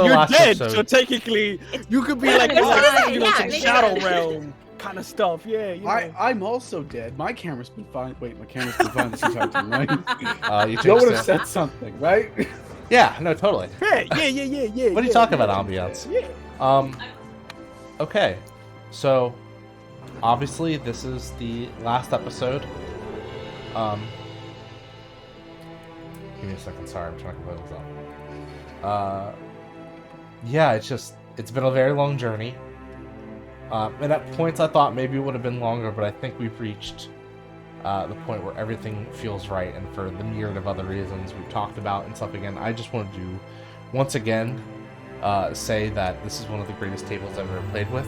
You're dead, episode. so technically you could be like, some shadow realm kind of stuff. Yeah, you know. I'm also dead. My camera's been fine. Wait, my camera's been fine this entire time, right? You Joe would changed have it. said something, right? Yeah, no, totally. Yeah. What are you talking about, ambiance? Yeah. Okay, so obviously this is the last episode. Give me a second. Sorry, I'm trying to close up. Yeah, it's been a very long journey. And at points I thought maybe it would have been longer, but I think we've reached the point where everything feels right, and for the myriad of other reasons we've talked about and stuff again, I just wanted to once again say that this is one of the greatest tables I've ever played with.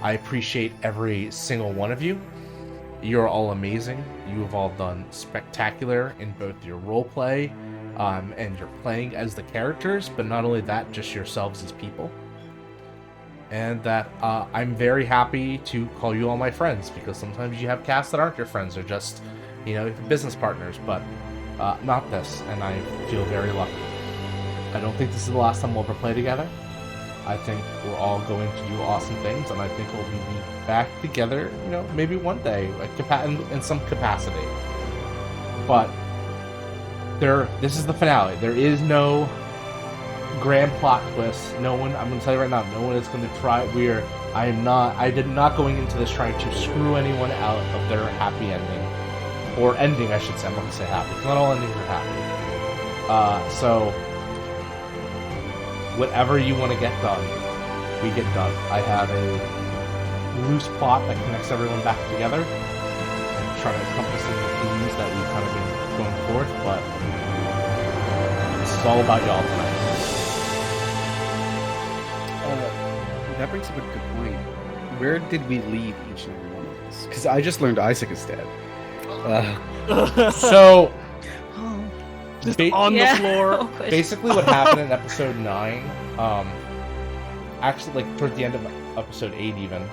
I appreciate every single one of you. You're all amazing. You have all done spectacular in both your roleplay and your playing as the characters, but not only that, just yourselves as people. And that I'm very happy to call you all my friends, because sometimes you have casts that aren't your friends, or just, business partners, but not this, and I feel very lucky. I don't think this is the last time we'll ever play together. I think we're all going to do awesome things, and I think we'll be back together, maybe one day, in some capacity. But this is the finale. There is no grand plot twist. No one, I'm going to tell you right now, no one is going to try. I did not going into this trying to screw anyone out of their happy ending. Or ending, I should say. I'm not going to say happy. Not all endings are happy. So, whatever you want to get done, we get done. I have a loose plot that connects everyone back together and trying to encompass the themes that we've kind of been going forth, but this is all about y'all tonight. That brings up a good point. Where did we leave each and every one of us? Because I just learned Isaac is dead. So, just on the floor. Basically, what happened in episode 9, actually, like towards the end of episode 8, even,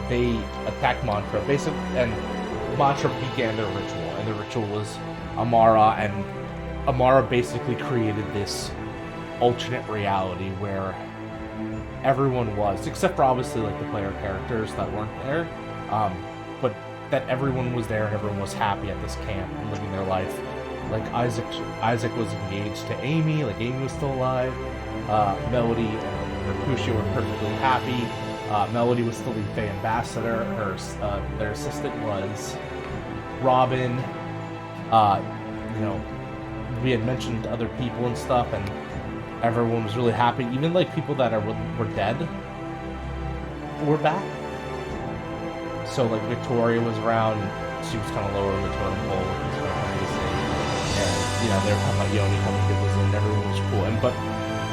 they attacked Mantra, basically, and Mantra began their ritual, and the ritual was Amara, and Amara basically created this alternate reality where everyone was, except for obviously like the player characters that weren't there, but that everyone was there and everyone was happy at this camp and living their life. Like Isaac was engaged to Amy, like Amy was still alive. Melody and Rakushi were perfectly happy. Melody was still the Fae ambassador. Their assistant was Robin. We had mentioned other people and stuff, and everyone was really happy. Even like people that were dead were back. So like Victoria was around, and she was kind of lower in the totem pole, which was kind of amazing. And they were talking about Yoni coming to visit, and everyone was cool. But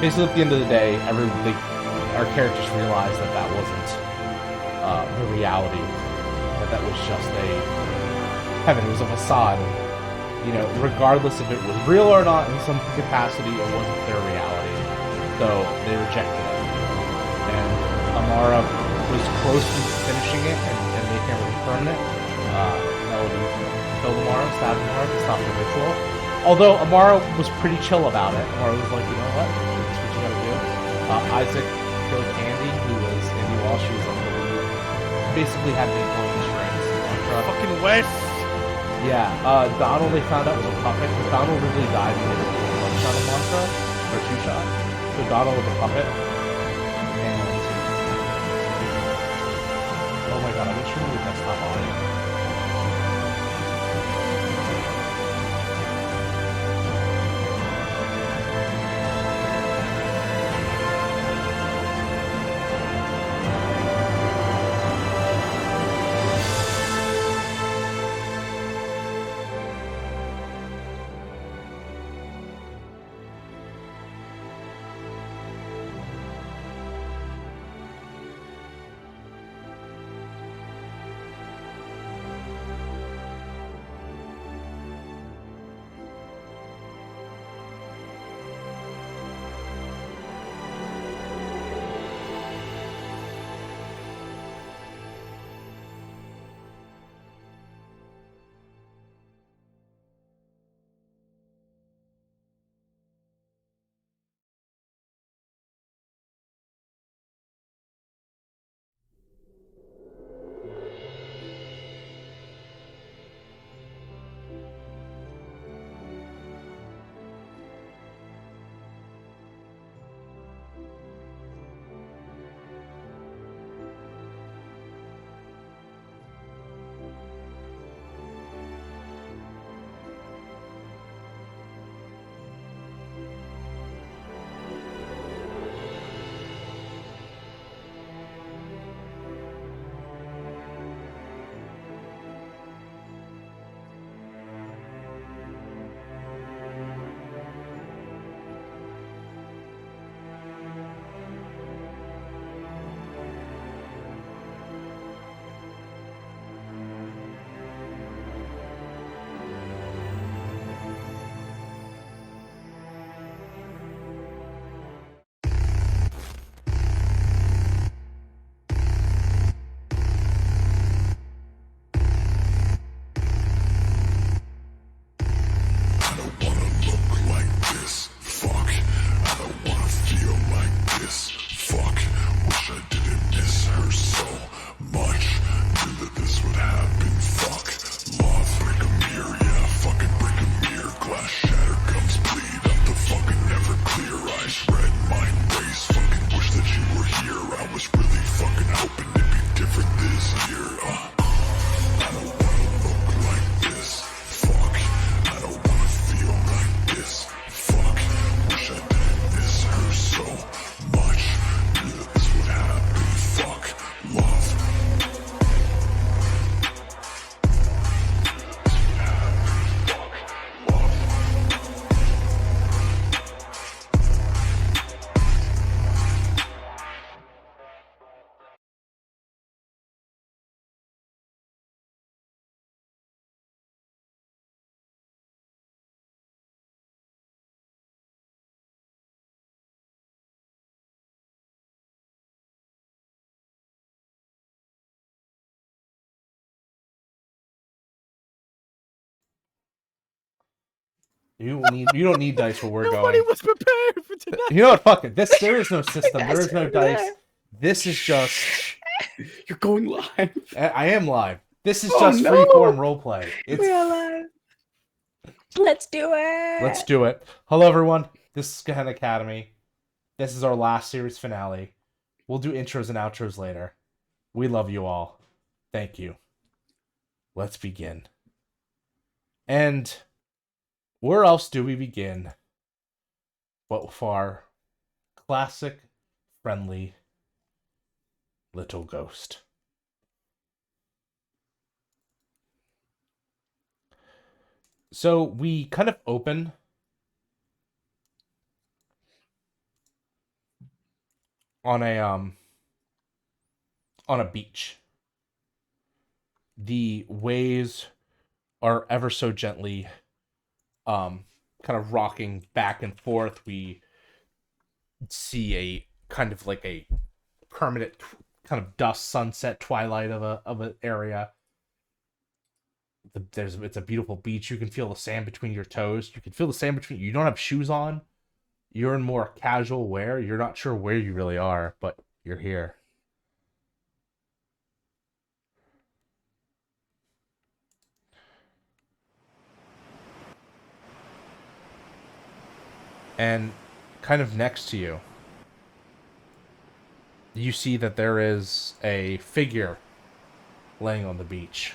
basically at the end of the day, our characters realized that wasn't the reality. That was just a heaven. It was a facade. Regardless if it was real or not, in some capacity, it wasn't their reality. So they rejected it. And Amara was close to finishing it and making it really permanent. Melody killed Amara, stabbed Amara to stop the ritual. Although Amara was pretty chill about it. Amara was like, you know what? That's what you gotta do. Isaac killed Andy, who was Andy while she was on the lead. Basically had the pulling strings. Fucking Wes! Yeah, Donald they found out was a puppet, because Donald really died when they were doing one shot of Mantra, or 2 shot. So Donald was a puppet. And oh my god, I'm not sure we desktop audio. You don't need dice where we're Nobody going. was prepared for tonight. You know what? Fuck it. There is no system. There is no dice. This is just. You're going live. I am live. This is Oh, just no. freeform roleplay. We're alive. Let's do it. Let's do it. Hello, everyone. This is Gehenna Academy. This is our last series finale. We'll do intros and outros later. We love you all. Thank you. Let's begin. And where else do we begin but for classic, friendly little ghost? So we kind of open on a beach. The waves are ever so gently kind of rocking back and forth. We see a kind of like a permanent kind of dusk sunset twilight of an area. It's a beautiful beach. You can feel the sand between your toes. You can feel the sand between you. Don't have shoes on. You're in more casual wear. You're not sure where you really are, but you're here. And kind of next to you, you see that there is a figure laying on the beach.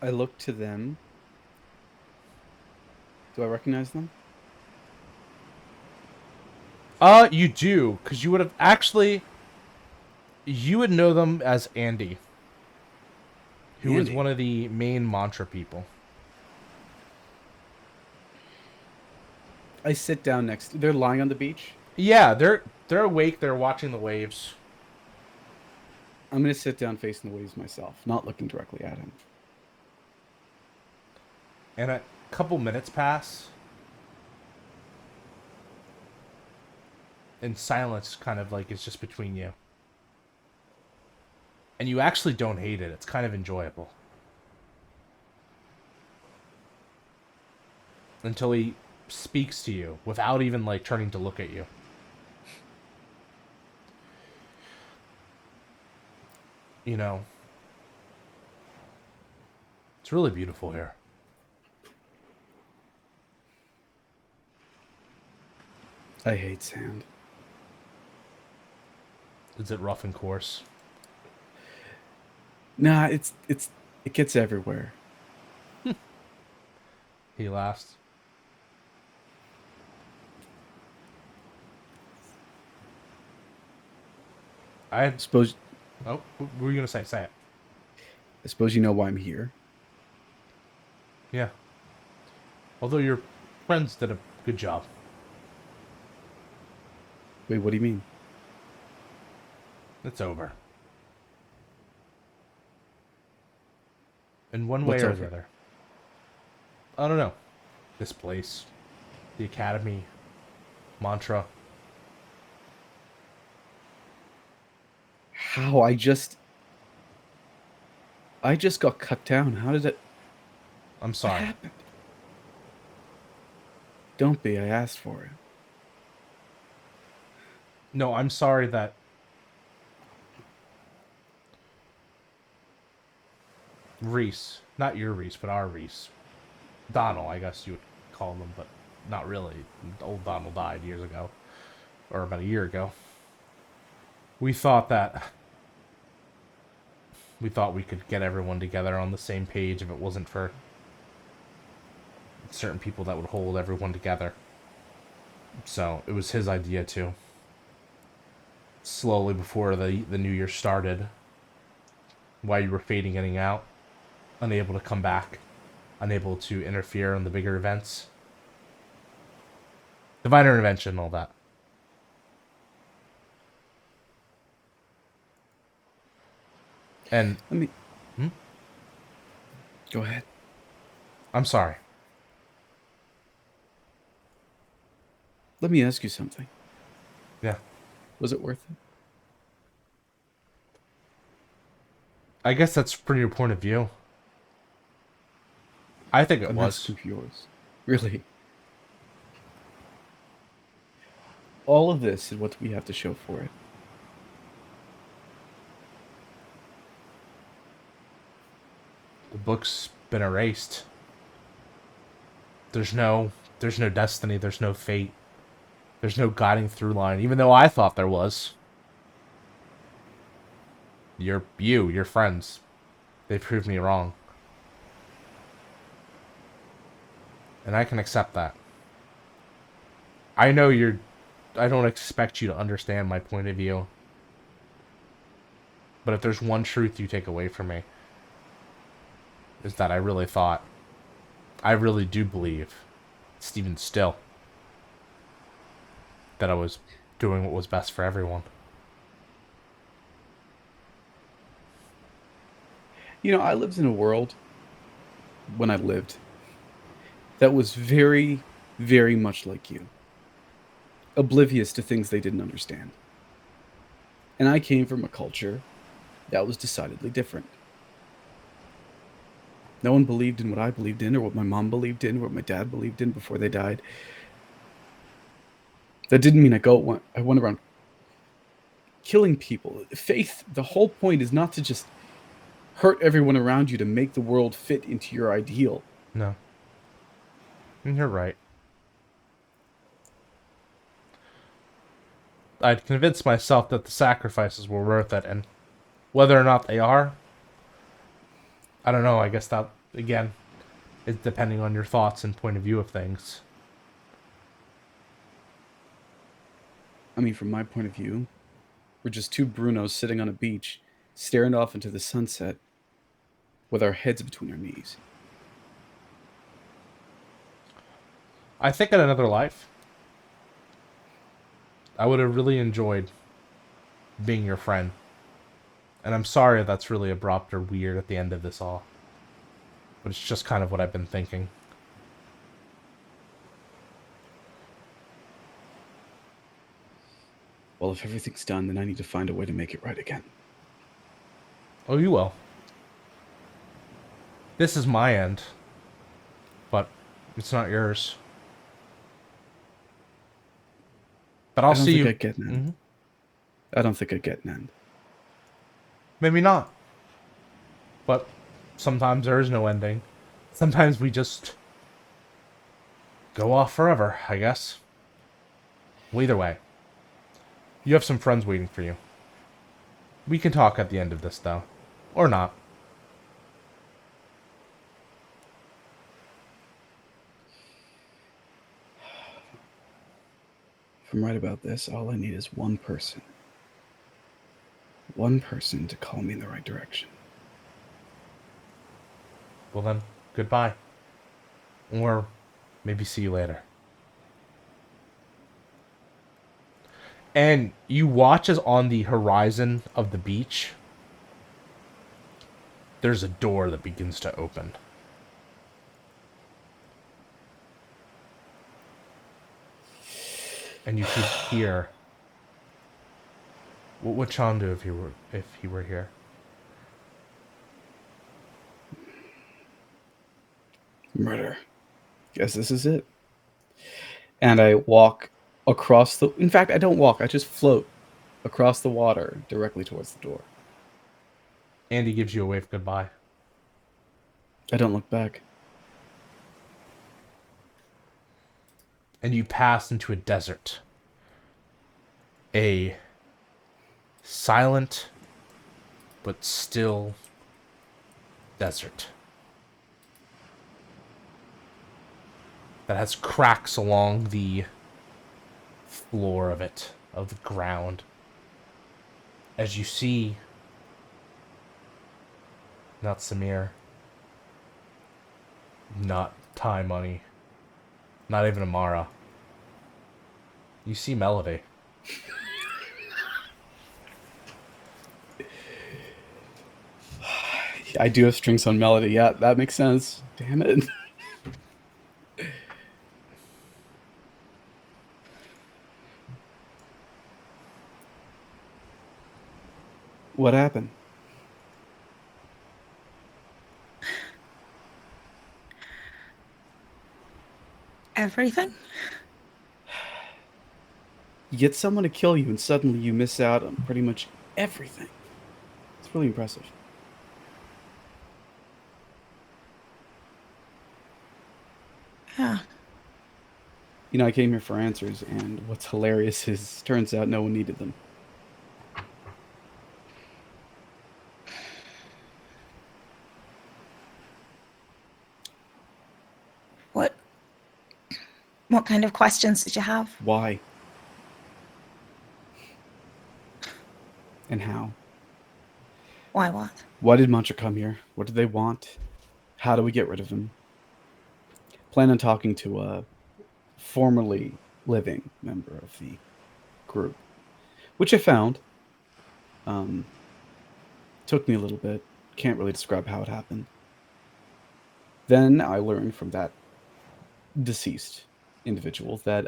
I look to them. Do I recognize them? You do, because you would have actually... You would know them as Andy, who is one of the main mantra people. I sit down next. They're lying on the beach. Yeah, they're awake. They're watching the waves. I'm gonna sit down facing the waves myself, not looking directly at him. And a couple minutes pass, and silence kind of like is just between you. And you actually don't hate it. It's kind of enjoyable. Until he speaks to you without even like turning to look at you. You know, it's really beautiful here. I hate sand. Is it rough and coarse? Nah, it gets everywhere. He laughs. I Suppose Oh, what were you gonna say? Say it. I suppose you know why I'm here. Yeah. Although your friends did a good job. Wait, what do you mean? It's over. In one way What's or over? the other. I don't know. This place. The academy. Mantra. How? I just got cut down. How did it I'm sorry. happen? Don't be. I asked for it. No, I'm sorry that... Reese. Not your Reese, but our Reese. Donald, I guess you would call them, but not really. Old Donald died years ago. Or about a year ago. We thought we could get everyone together on the same page if it wasn't for certain people that would hold everyone together. So, it was his idea too. Slowly before the new year started, while you were fading in and out, unable to come back, unable to interfere in the bigger events. Divine intervention and all that. And Let me... Go ahead. I'm sorry. Let me ask you something. Yeah. Was it worth it? I guess that's from your point of view. I think it I'm was. asking for yours. Really. All of this is what we have to show for it. The book's been erased. There's no destiny, there's no fate. There's no guiding through line, even though I thought there was. Your friends, they proved me wrong. And I can accept that. I know I don't expect you to understand my point of view. But if there's one truth you take away from me, is that I really do believe, even still, that I was doing what was best for everyone. You know, I lived in a world, when I lived, that was very, very much like you. Oblivious to things they didn't understand. And I came from a culture that was decidedly different. No one believed in what I believed in, or what my mom believed in, or what my dad believed in before they died. That didn't mean I went around killing people. Faith, the whole point is not to just hurt everyone around you to make the world fit into your ideal. No. And you're right. I'd convinced myself that the sacrifices were worth it, and whether or not they are, I don't know. I guess that, again, is depending on your thoughts and point of view of things. I mean, from my point of view, we're just two Brunos sitting on a beach, staring off into the sunset, with our heads between our knees. I think in another life, I would have really enjoyed being your friend. And I'm sorry that's really abrupt or weird at the end of this all. But it's just kind of what I've been thinking. Well, if everything's done, then I need to find a way to make it right again. Oh, you will. This is my end. But it's not yours. But I'll see you. I get an end. Mm-hmm. I don't think I get an end. Maybe not. But sometimes there is no ending. Sometimes we just go off forever, I guess. Well, either way, you have some friends waiting for you. We can talk at the end of this, though. Or not. If I'm right about this, all I need is one person. One person to call me in the right direction. Well then, goodbye. Or maybe see you later. And you watch as on the horizon of the beach, there's a door that begins to open. And you can hear. What would Sean do if he were here? Murder. Guess this is it. And I walk across the... In fact, I don't walk. I just float across the water directly towards the door. Andy gives you a wave goodbye. I don't look back. And you pass into a desert. A silent but still desert. That has cracks along the floor of it, of the ground. As you see, not Samir, not Ty Money, not even Amara. You see Melody. I do have strings on Melody. Yeah, that makes sense. Damn it. What happened? Everything? You get someone to kill you, and suddenly you miss out on pretty much everything. It's really impressive. Yeah. You know, I came here for answers, and what's hilarious is, turns out no one needed them. What kind of questions did you have? Why? And how? Why what? Why did Mantra come here? What did they want? How do we get rid of him? Plan on talking to a formerly living member of the group, which I found. Took me a little bit. Can't really describe how it happened. Then I learned from that deceased individual that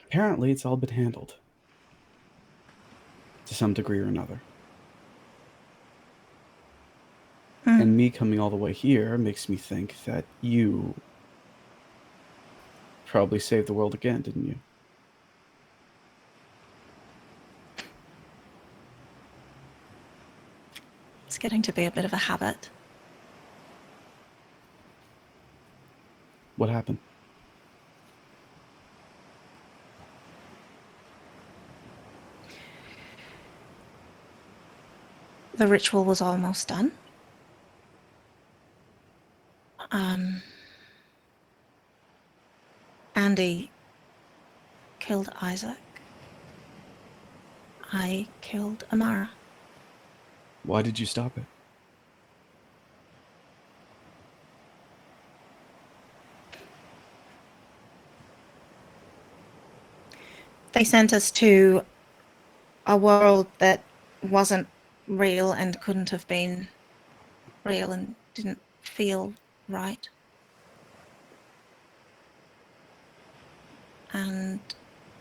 apparently it's all been handled to some degree or another. And me coming all the way here makes me think that you probably saved the world again, didn't you? It's getting to be a bit of a habit. What happened? The ritual was almost done. Andy killed Isaac. I killed Amara. Why did you stop it? They sent us to a world that wasn't real and couldn't have been real and didn't feel right. And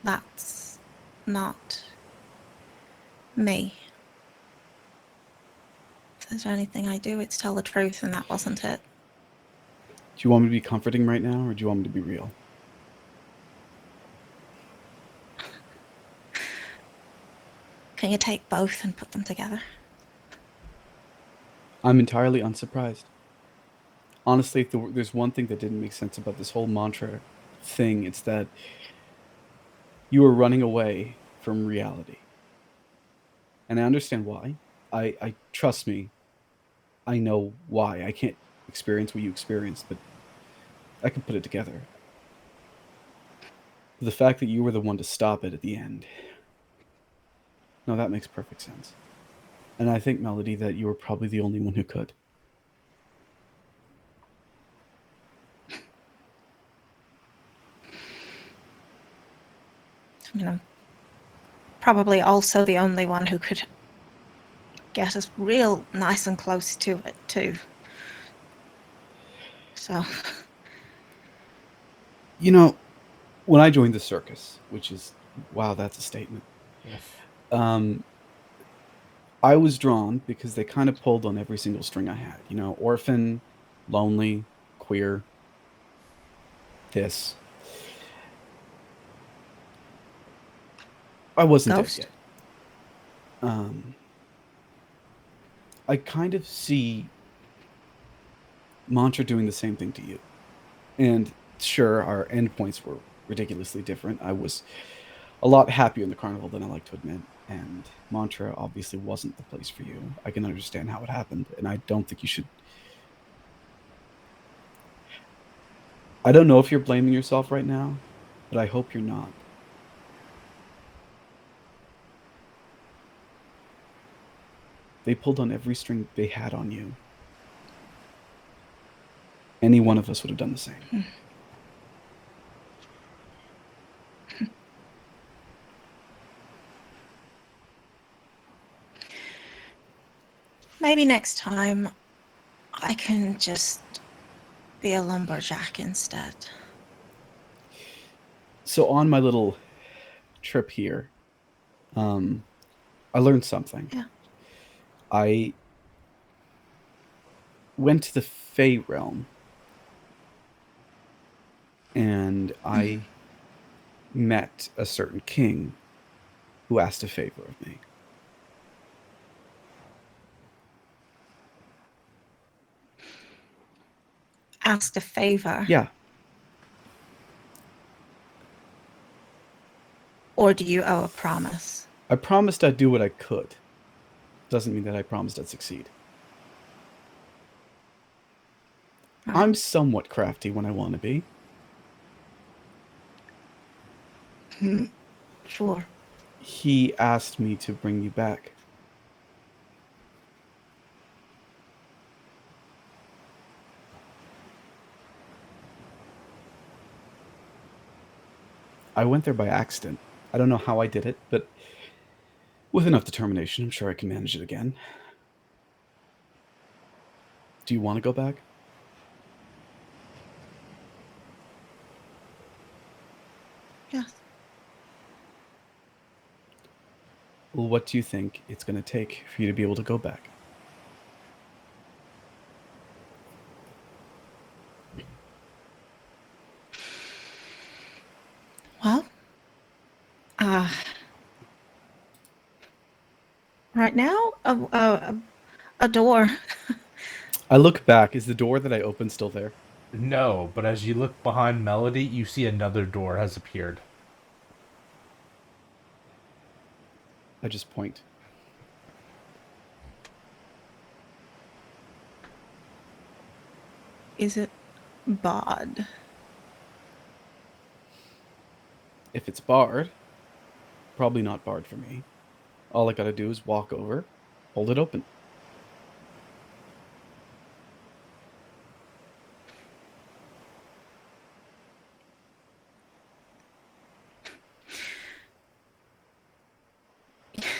that's not me. If there's anything I do, it's tell the truth, and that wasn't it. Do you want me to be comforting right now, or do you want me to be real? Can you take both and put them together? I'm entirely unsurprised. Honestly, if there's one thing that didn't make sense about this whole mantra thing, it's that you were running away from reality. And I understand why. I trust me, I know why. I can't experience what you experienced, but I can put it together. The fact that you were the one to stop it at the end. No, that makes perfect sense. And I think, Melody, that you were probably the only one who could. You know, probably also the only one who could get us real nice and close to it too. So, you know, when I joined the circus, which is, wow, that's a statement. I was drawn because they kind of pulled on every single string I had. You know, orphan, lonely, queer, this. I wasn't Ghost? there yet. I kind of see Mantra doing the same thing to you. And sure, our endpoints were ridiculously different. I was a lot happier in the carnival than I like to admit. And Mantra obviously wasn't the place for you. I can understand how it happened. And I don't think you should... I don't know if you're blaming yourself right now, but I hope you're not. They pulled on every string they had on you. Any one of us would have done the same. maybe next time I can just be a lumberjack instead. So on my little trip here, I learned something. Yeah. I went to the Fey realm and I met a certain king who asked a favor of me. Asked a favor. Yeah, Or do you owe a promise? I promised I'd do what I could. Doesn't mean that I promised I'd succeed. Right. I'm somewhat crafty when I want to be. Sure. He asked me to bring you back. I went there by accident. I don't know how I did it, but with enough determination, I'm sure I can manage it again. Do you want to go back? Yes. Well, what do you think it's going to take for you to be able to go back? Well, right now, a door. I look back. Is the door that I opened still there? No, but as you look behind Melody, you see another door has appeared. I just point. Is it barred? If it's barred, probably not barred for me. All I gotta do is walk over, hold it open.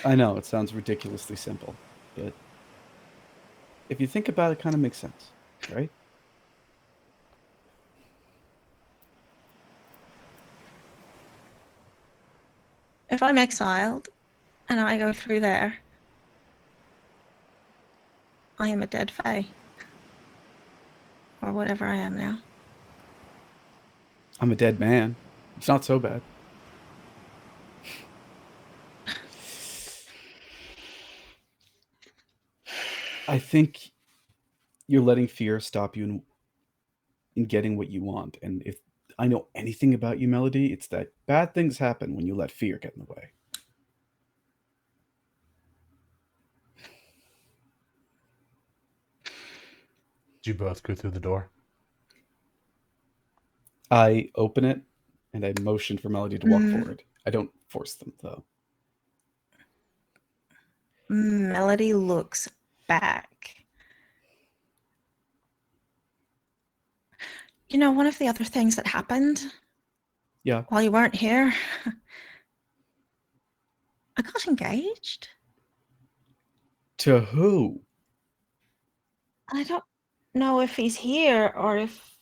I know, it sounds ridiculously simple, but if you think about it, it kind of makes sense, right? If I'm exiled and I go through there, I am a dead fae. Or whatever I am now. I'm a dead man. It's not so bad. I think you're letting fear stop you in getting what you want. And if I know anything about you, Melody, it's that bad things happen when you let fear get in the way. Did you both go through the door? I open it and I motion for Melody to walk forward. I don't force them, though. Melody looks back. You know, one of the other things that happened Yeah. while you weren't here, I got engaged. To who? I don't know if he's here or if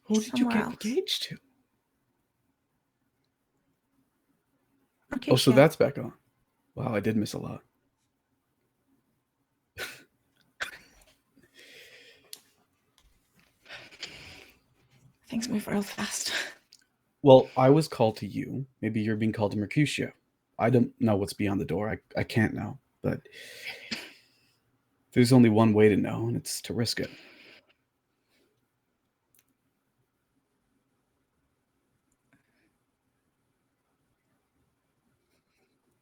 Who he's did you somewhere get else. engaged to? Okay, Oh, so shit. that's back on. Wow, I did miss a lot. Things move real fast. Well, I was called to you. Maybe you're being called to Mercutio. I don't know what's beyond the door. I can't know. But there's only one way to know, and it's to risk it.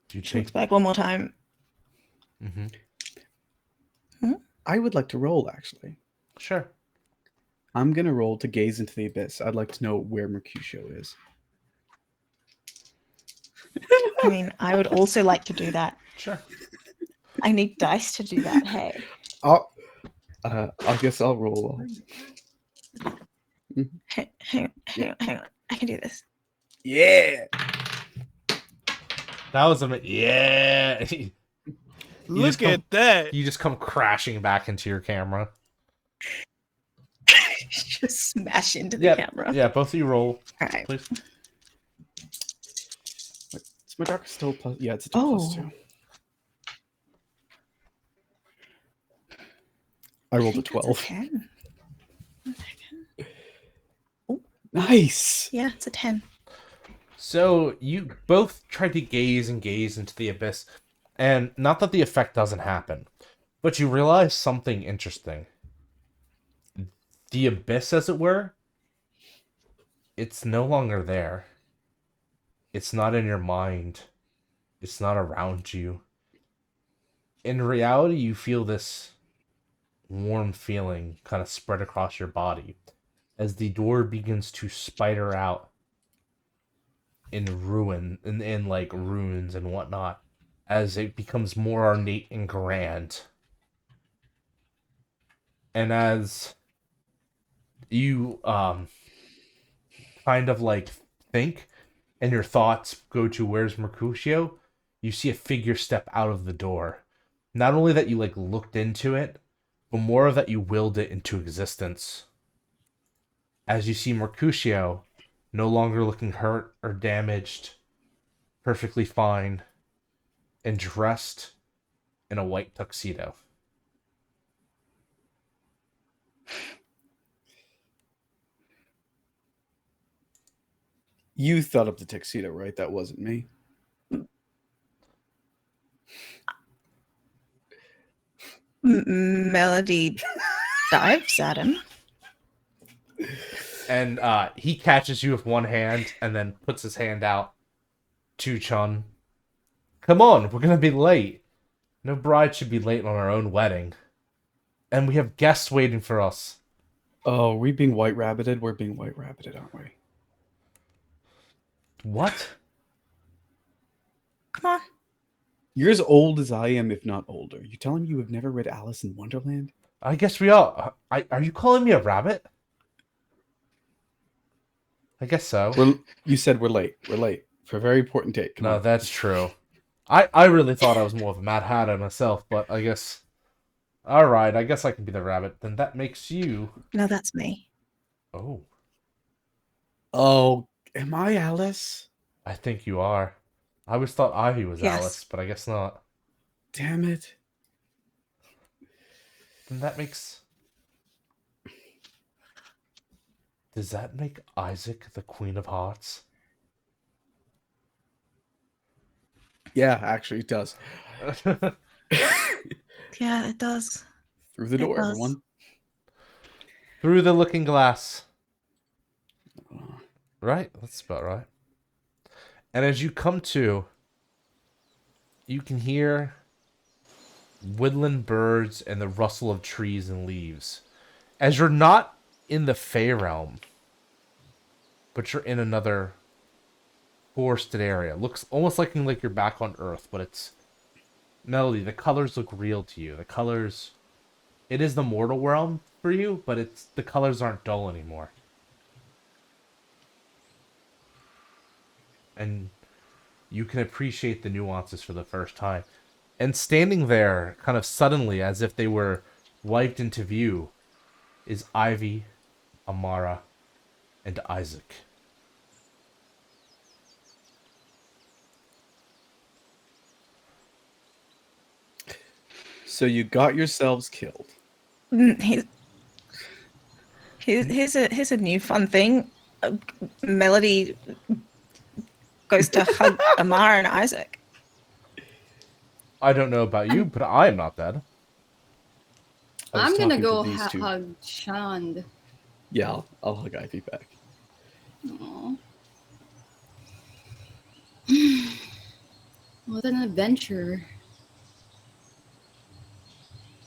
Do you She take? looks back one more time. Mm-hmm. I would like to roll, actually. Sure. I'm going to roll to gaze into the abyss. I'd like to know where Mercutio is. I mean, I would also like to do that. Sure. I need dice to do that, hey. I guess I'll roll. Hang on. I can do this. Yeah! That was yeah. Look at that. You just come crashing back into your camera. Just smash into the camera. Yeah, both of you roll. All right. Please. Is my dark still plus? Yeah, it's still plus 2. I rolled a 12. Oh, Nice. Yeah, it's a 10. So you both try to gaze and gaze into the abyss, and not that the effect doesn't happen, but you realize something interesting. The abyss, as it were, it's no longer there. It's not in your mind. It's not around you. In reality, you feel this warm feeling kind of spread across your body as the door begins to spider out in ruin, in like ruins and whatnot, as it becomes more ornate and grand. And as you kind of like think, and your thoughts go to where's Mercutio, you see a figure step out of the door. Not only that you like looked into it, but more that you willed it into existence. As you see Mercutio, no longer looking hurt or damaged, perfectly fine, and dressed in a white tuxedo. You thought up the tuxedo, right? That wasn't me. Melody dives at him. And he catches you with one hand and then puts his hand out to Chun. Come on, we're gonna be late. No bride should be late on our own wedding. And we have guests waiting for us. Oh, we being white rabbited? We're being white rabbited, aren't we? What? Come on. You're as old as I am, if not older. You telling me you have never read Alice in Wonderland? I guess we are. Are you calling me a rabbit? I guess so. You said we're late. We're late for a very important date. Come No, on. that's true. I really thought I was more of a Mad Hatter myself, but I guess... Alright, I guess I can be the rabbit. Then that makes you... No, that's me. Oh, Oh, am I Alice? I think you are. I always thought Ivy was Yes. Alice, but I guess not. Damn it. Then that makes... Does that make Isaac the Queen of Hearts? Yeah, actually, it does. Yeah, it does. Through the It door, does. everyone. Through the looking glass. Right? That's about right. And as you come to, you can hear woodland birds and the rustle of trees and leaves. As you're not in the Fey realm, but you're in another forested area. Looks almost like you're back on Earth, but it's... Melody, the colors look real to you. The colors... It is the mortal realm for you, but it's the colors aren't dull anymore. And you can appreciate the nuances for the first time. And standing there, kind of suddenly, as if they were wiped into view, is Ivy, Amara, and Isaac. So you got yourselves killed. Here's a new fun thing. Melody goes to hug Amara and Isaac. I don't know about you, but I am not dead. I was I'm gonna talking to go these two. hug Shand. Yeah, I'll hug Ivy back. Aw. What an adventure.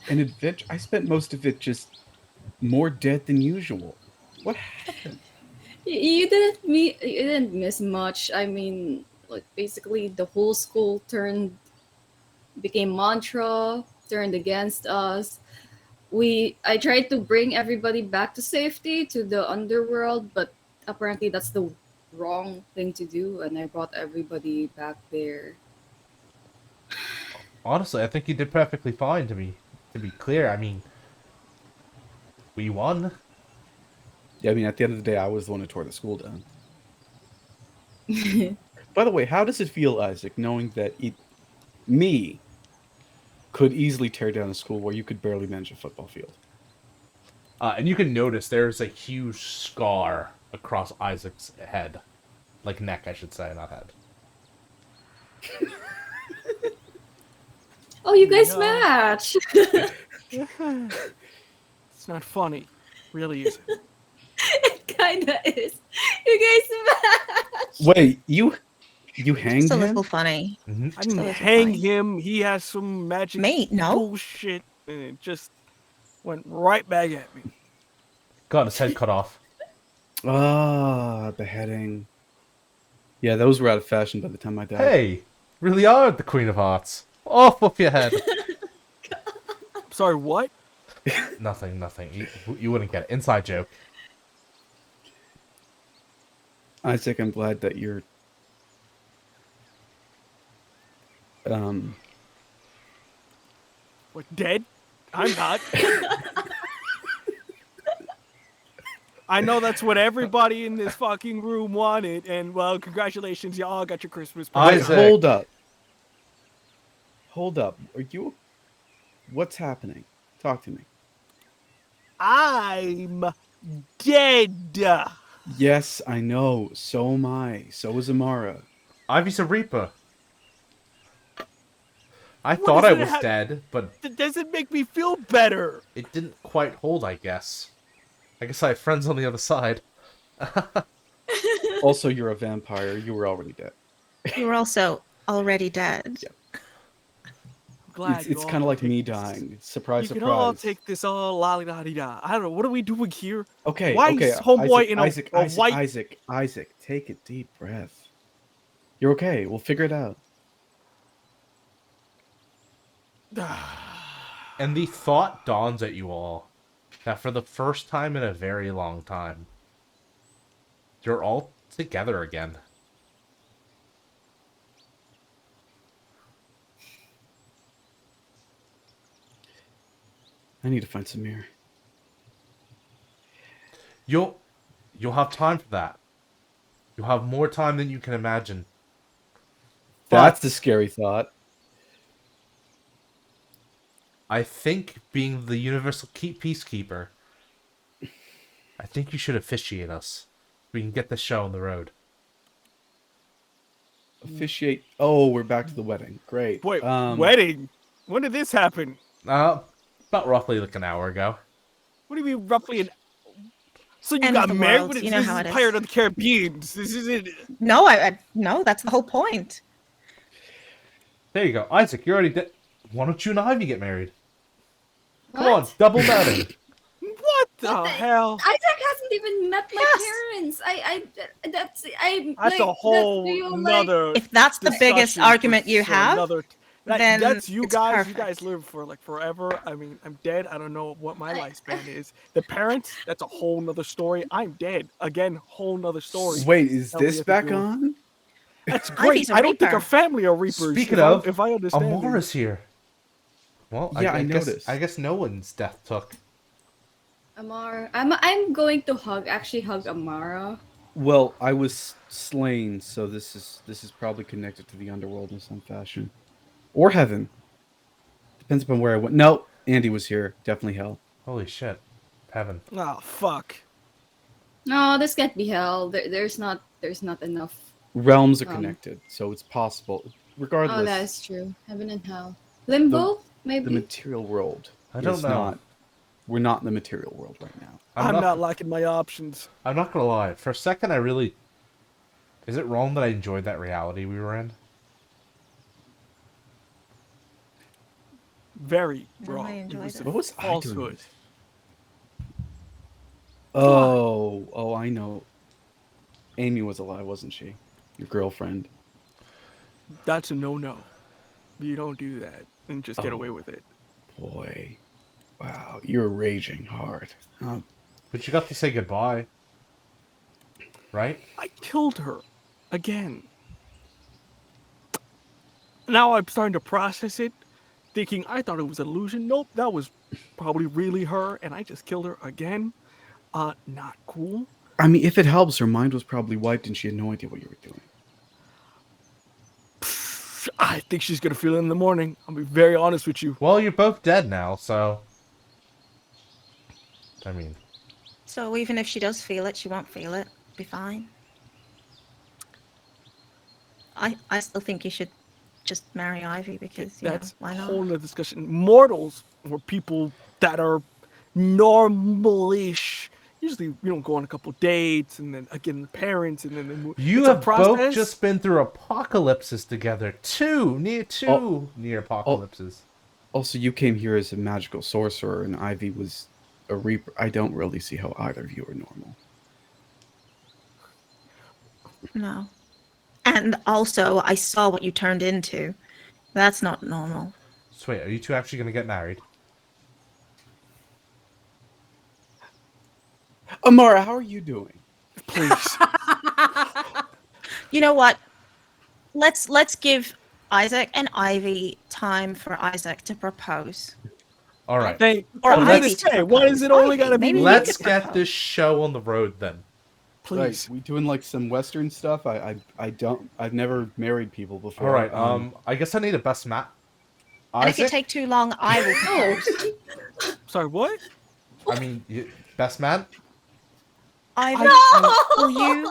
An adventure. I spent most of it just more dead than usual. What happened? You didn't miss much. I mean, like basically the whole school became mantra, turned against us. I tried to bring everybody back to safety to the underworld, but apparently that's the wrong thing to do, and I brought everybody back there. Honestly, I think you did perfectly fine, to be clear. I mean, we won. Yeah, I mean, at the end of the day, I was the one who tore the school down. By the way, how does it feel, Isaac, knowing that me could easily tear down a school where you could barely manage a football field? And you can notice there's a huge scar across Isaac's head. Like neck, I should say, not head. Oh, you guys No. match. It's not funny. Really isn't. It kinda is. You guys match. Wait, you hanged Just a him? little funny. Mm-hmm. I didn't So it's hang fine. him. He has some magic Me? No. bullshit, and it just went right back at me. Got his head cut off. Ah, beheading. Yeah, those were out of fashion by the time I died. Hey, really are the Queen of Hearts. Off with your head. Sorry, what? Nothing. You wouldn't get it. Inside joke. Isaac, I'm glad that you're What, dead? I'm not. I know that's what everybody in this fucking room wanted, and well, congratulations, y'all got your Christmas present. Isaac. Hold up. Are you What's happening? Talk to me. I'm dead. Yes, I know. So am I. So is Amara. Ivy's a Reaper. I What thought does I it was have- dead, but That doesn't make me feel better. it didn't quite hold, I guess. I guess I have friends on the other side. Also, you're a vampire. You were already dead. You were also already dead. I'm glad It's you kind of all like take me this. dying. Surprise, You can all surprise. take this all la-di-da-di-da. I don't know. What are we doing here? Okay, Why okay. is homeboy Isaac, in a Isaac, a Isaac, white- Isaac, take a deep breath. You're okay. We'll figure it out. And the thought dawns at you all that for the first time in a very long time, you're all together again. I need to find Samir. You'll have time for that. You'll have more time than you can imagine. That's But the scary thought. I think being the universal peacekeeper, I think you should officiate us. We can get the show on the road. Officiate. Oh, we're back to the wedding. Great. Wait, wedding? When did this happen? About roughly like an hour ago. What do you mean, roughly an... So you End got of the married? world, What is- you know this how is it is. Pirate of the Caribbean. This isn't... No, no, that's the whole point. There you go. Isaac, you're already dead. Why don't you and Ivy get married? Come What? on, double wedding. What the hell? Isaac hasn't even met my Yes. parents. That's That's a whole real, nother. If that's the biggest discussion argument you for have, another- then that's you it's guys. You perfect. guys live for like forever. I mean, I'm dead. I don't know what my lifespan is. The parents, that's a whole nother story. I'm dead. Again, whole nother story. Wait, is Hell, we this have to back do it. on? That's Ivy's great. a I don't think Reaper. our family are reapers. Speaking if I- of, if I understand, it. Amara's here. Well, Yeah, I guess, noticed. I guess no one's death took. Amara. I'm going to hug Amara. Well, I was slain, so this is probably connected to the underworld in some fashion, or heaven. Depends upon where I went. No, Andy was here. Definitely hell. Holy shit. Heaven. Oh fuck. No, this can't be hell. There's not enough. Realms are connected, so it's possible. Regardless, Oh, that is true. Heaven and hell. Limbo, the maybe. material world. I don't is know. Not, we're not in the material world right now. I'm not liking my options. I'm not gonna lie. For a second, I really... Is it wrong that I enjoyed that reality we were in? Very No, wrong. I enjoyed was it. a What was I doing? falsehood. Oh, I know. Amy was alive, wasn't she? Your girlfriend. That's a no-no. You don't do that and just get Oh. away with it. Boy, wow, you're raging hard. But you got to say goodbye. Right? I killed her again. Now I'm starting to process it, thinking I thought it was an illusion. Nope, that was probably really her, and I just killed her again. Not cool. I mean, if it helps, her mind was probably wiped and she had no idea what you were doing. I think she's gonna feel it in the morning. I'll be very honest with you. Well, you're both dead now, so... I mean... So even if she does feel it, she won't feel it. be fine. I still think you should just marry Ivy because, That's why a not? whole nother discussion. Mortals or people that are normalish. Usually, go on a couple dates and then again the parents and then they move. You It's a have both process. just been through apocalypses together. Two near apocalypses. Also, you came here as a magical sorcerer, and Ivy was a reaper. I don't really see how either of you are normal. No. And also, I saw what you turned into. That's not normal. So wait, are you two actually going to get married? Amara, how are you doing? Please. You know what? Let's give Isaac and Ivy time for Isaac to propose. All right. Or I'm gonna Ivy to say, why propose. is it only Ivy, gotta be maybe me? you Let's could get propose. this show on the road then. Please. Right, we doing like some Western stuff? I've never married people before. All right. I guess I need a best man. And if you Isaac? take too long, I will propose. Sorry, what? I mean, best man? Ivy, will you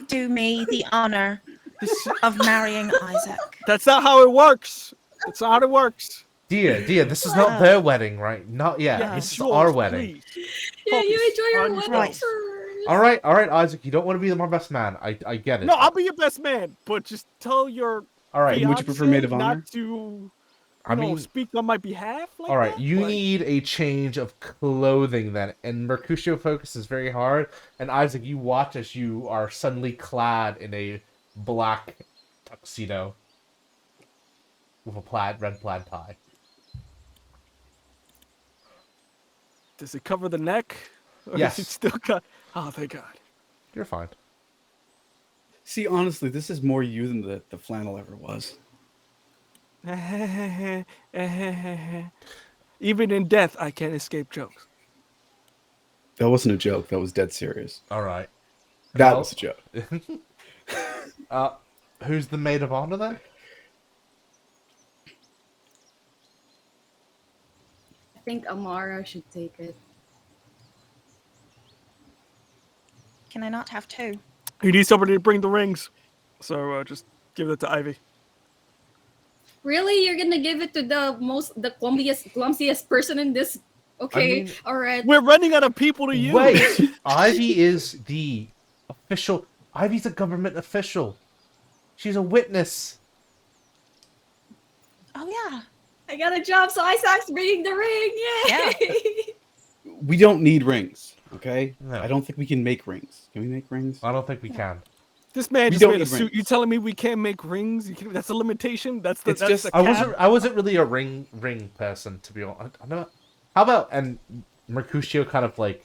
do me the honor of marrying Isaac? That's not how it works. That's not how it works. Dear, this is not their wedding, right? Not yet. Yeah, This it's is yours, our wedding. please. Yeah, you Focus enjoy your on wedding yourself. first. All right, Isaac. You don't want to be my best man. I get it. No, I'll be your best man, but just tell your All right. Would you prefer maid of fiancé honor? not to, I mean, speak on my behalf. Like all right. that? You Like, need a change of clothing then, and Mercutio focuses very hard. And Isaac, you watch as you are suddenly clad in a black tuxedo with a red plaid tie. Does it cover the neck? Or Yes. Is it still cut? Oh, thank God. You're fine. See, honestly, this is more you than the flannel ever was. Even in death, I can't escape jokes. That wasn't a joke. That was dead serious. All right. That Well- was a joke. Who's the maid of honor then? I think Amara should take it. Can I not have two? You need somebody to bring the rings, so just give it to Ivy. Really? You're gonna give it to the clumsiest person in this? Okay, mean- all right. We're running out of people to use. Wait, Ivy is the official. Ivy's a government official. She's a witness. Oh, yeah. I got a job, so Isaac's bringing the ring. Yay! We don't need rings, okay? No. I don't think we can make rings. Can we make rings? I don't think we can. This man We just don't made a need suit. rings. You telling me we can't make rings? That's a limitation. That's the. It's That's just- the cap? I wasn't really a ring person, to be honest. I know. How about, and Mercutio kind of like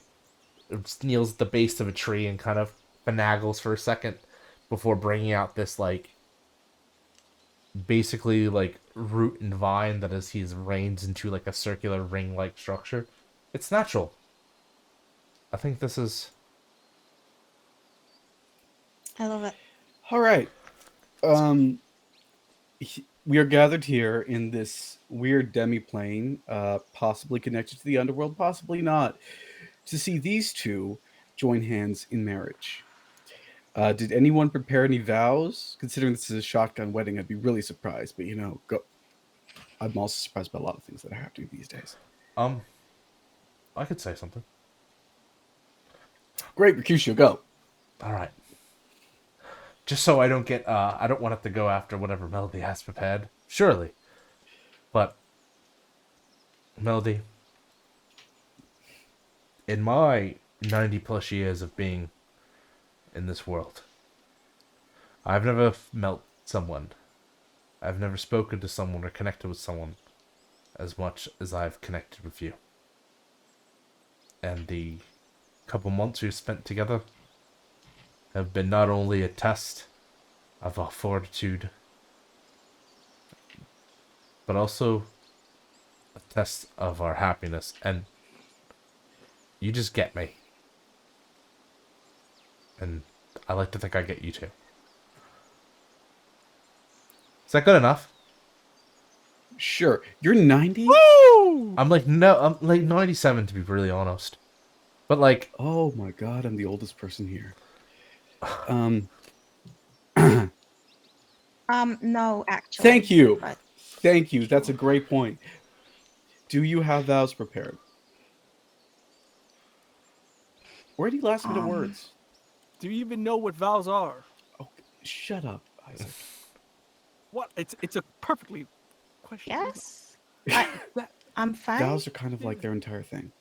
kneels at the base of a tree and kind of finagles for a second before bringing out this like basically like root and vine that as he's arranged into like a circular ring-like structure. It's natural. I think this is. I love it. All right. We are gathered here in this weird demi-plane, possibly connected to the underworld, possibly not, to see these two join hands in marriage. Did anyone prepare any vows? Considering this is a shotgun wedding, I'd be really surprised. But go. I'm also surprised by a lot of things that are happening these days. I could say something. Great, Mercutio, go. All right. Just so I don't get, I don't want it to go after whatever Melody has prepared. Surely. But, Melody, in my 90 plus years of being in this world, I've never met someone. I've never spoken to someone or connected with someone as much as I've connected with you. And the couple months we've spent together have been not only a test of our fortitude, but also a test of our happiness. And you just get me. And I like to think I get you too. Is that good enough? Sure. You're 90? Woo! I'm like 97 to be really honest. But like, Oh my god, I'm the oldest person here. Um, No, actually. thank you. But Thank you. That's a great point. Do you have vows prepared? Where do you last minute Um, words? Do you even know what vows are? Oh, shut up, Isaac. What? It's a perfectly question. yes, I, That I'm fine. Vows are kind of like their entire thing.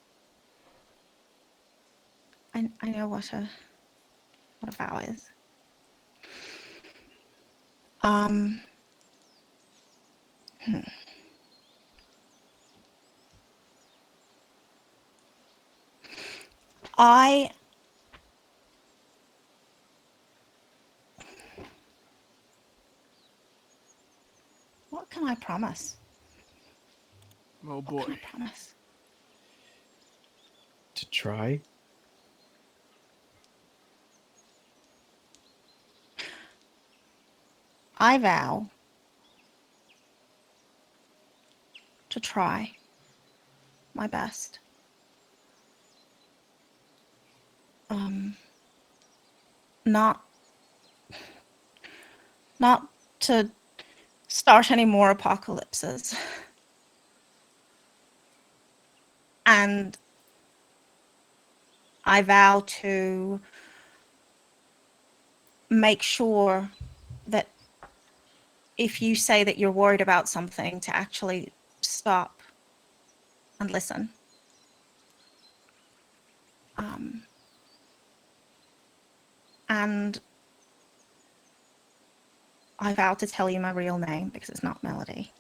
I know what a vow is. Um, hmm. I what can I promise? oh What boy. can I promise? To try? I vow to try my best. Um, not not to start any more apocalypses. And I vow to make sure that if you say that you're worried about something, to actually stop and listen. And I vow to tell you my real name because it's not Melody.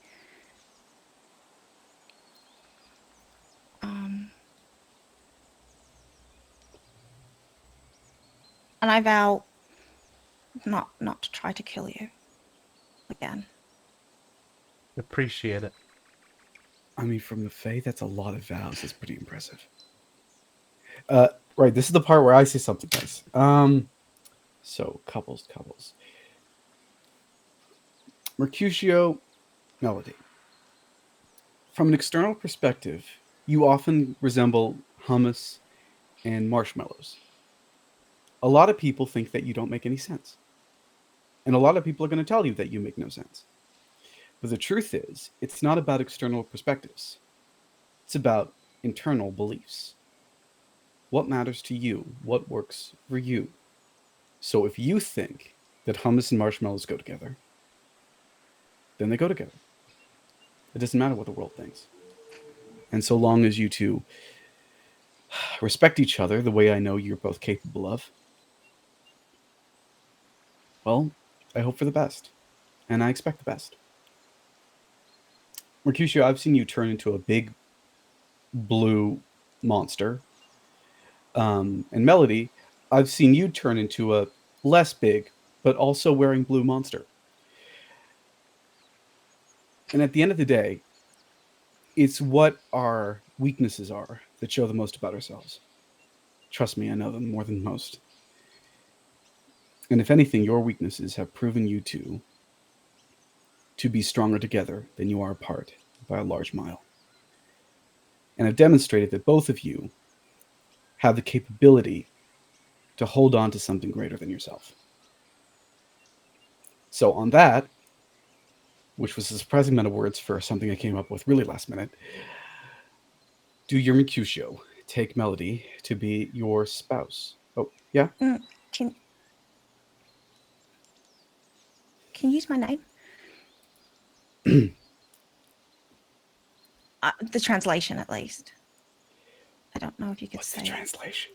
And I vow not to try to kill you again. Appreciate it. I mean, from the Fae, that's a lot of vows. That's pretty impressive. Right, this is the part where I say something, guys. So couples. Mercutio, Melody. From an external perspective, you often resemble hummus and marshmallows. A lot of people think that you don't make any sense. And a lot of people are going to tell you that you make no sense. But the truth is, it's not about external perspectives. It's about internal beliefs. What matters to you? What works for you? So if you think that hummus and marshmallows go together, then they go together. It doesn't matter what the world thinks. And so long as you two respect each other the way I know you're both capable of, well, I hope for the best. And I expect the best. Mercutio, I've seen you turn into a big blue monster. And Melody, I've seen you turn into a less big, but also wearing blue monster. And at the end of the day, it's what our weaknesses are that show the most about ourselves. Trust me, I know them more than most. And if anything, your weaknesses have proven you two to be stronger together than you are apart by a large mile. And have demonstrated that both of you have the capability to hold on to something greater than yourself. So, on that, which was a surprising amount of words for something I came up with really last minute, do your Mercutio take Melody to be your spouse? Oh, yeah? Can you use my name? The translation, at least. I don't know if you could What's say the translation?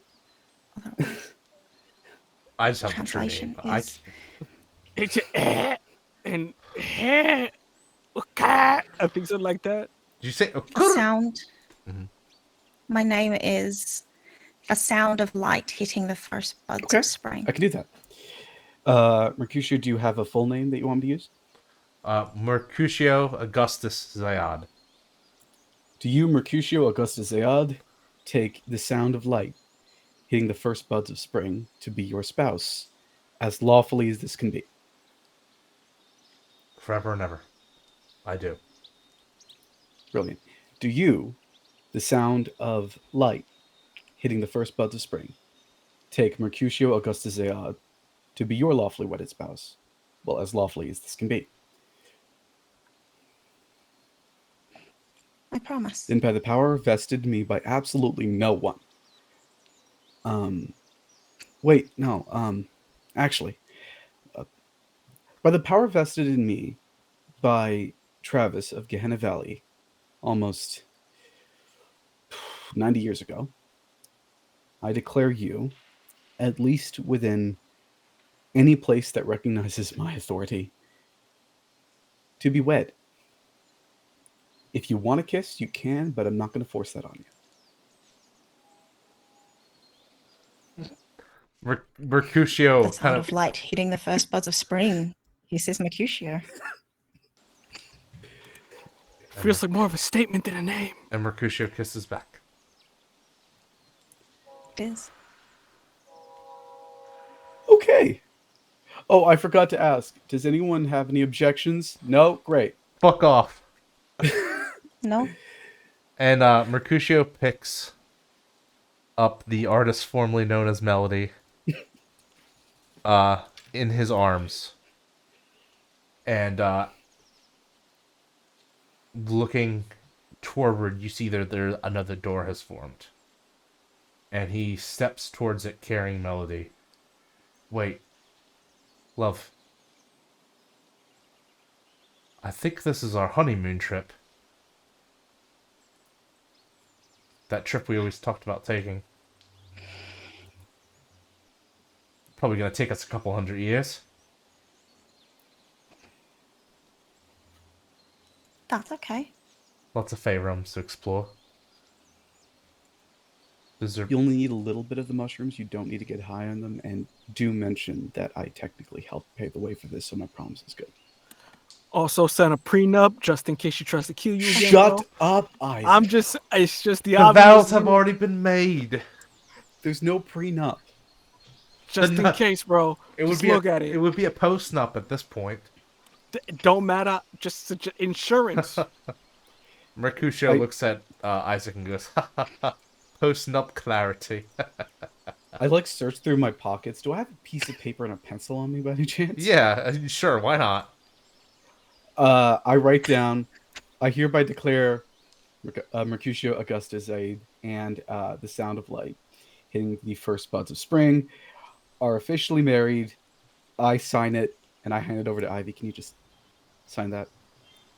otherwise. I just have the true Translation name. I is It's and okay. I think something like that. did you say? a sound. Mhm. My name is a sound of light hitting the first buds Okay, of spring. I can do that. Mercutio, do you have a full name that you want me to use? Mercutio Augustus Zayad. Do you, Mercutio Augustus Zayad, take the sound of light hitting the first buds of spring to be your spouse, as lawfully as this can be? Forever and ever. I do. Brilliant. Do you, the sound of light hitting the first buds of spring, take Mercutio Augustus Zayad to be your lawfully wedded spouse. Well, as lawfully as this can be. I promise. And by the power vested in me by absolutely no one. Wait, no, actually, by the power vested in me by Travis of Gehenna Valley almost 90 years ago, I declare you, at least within any place that recognizes my authority, to be wed. If you want to kiss, you can, but I'm not going to force that on you. Mercutio The kind sound of of light hitting the first buds of spring. He says Mercutio. Feels like more of a statement than a name. and Mercutio kisses back. It is. Okay. Oh, I forgot to ask. Does anyone have any objections? No? Great. Fuck off. No? And Mercutio picks up the artist formerly known as Melody in his arms. And looking toward, you see there another door has formed. And he steps towards it carrying Melody. Wait. Love. I think this is our honeymoon trip. That trip we always talked about taking. Probably gonna take us a couple 100 years. That's okay. Lots of Fey realms to explore. You only need a little bit of the mushrooms. You don't need to get high on them. And do mention that I technically helped pave the way for this, so my promise is good. Also, send a prenup just in case she tries to kill you again. Shut bro. up, Isaac. It's just the The obvious. vows have already been made. There's no prenup. Just in case, bro. Just look at it. It would be a post-nup at this point. It don't matter. Just insurance. Mercutio looks at Isaac and goes, ha ha ha. Post-nup clarity. I search through my pockets. Do I have a piece of paper and a pencil on me by any chance? Yeah, sure, why not? I write down, I hereby declare Mercutio Augustus Aid and the sound of light hitting the first buds of spring are officially married. I sign it and I hand it over to Ivy. Can you just sign that?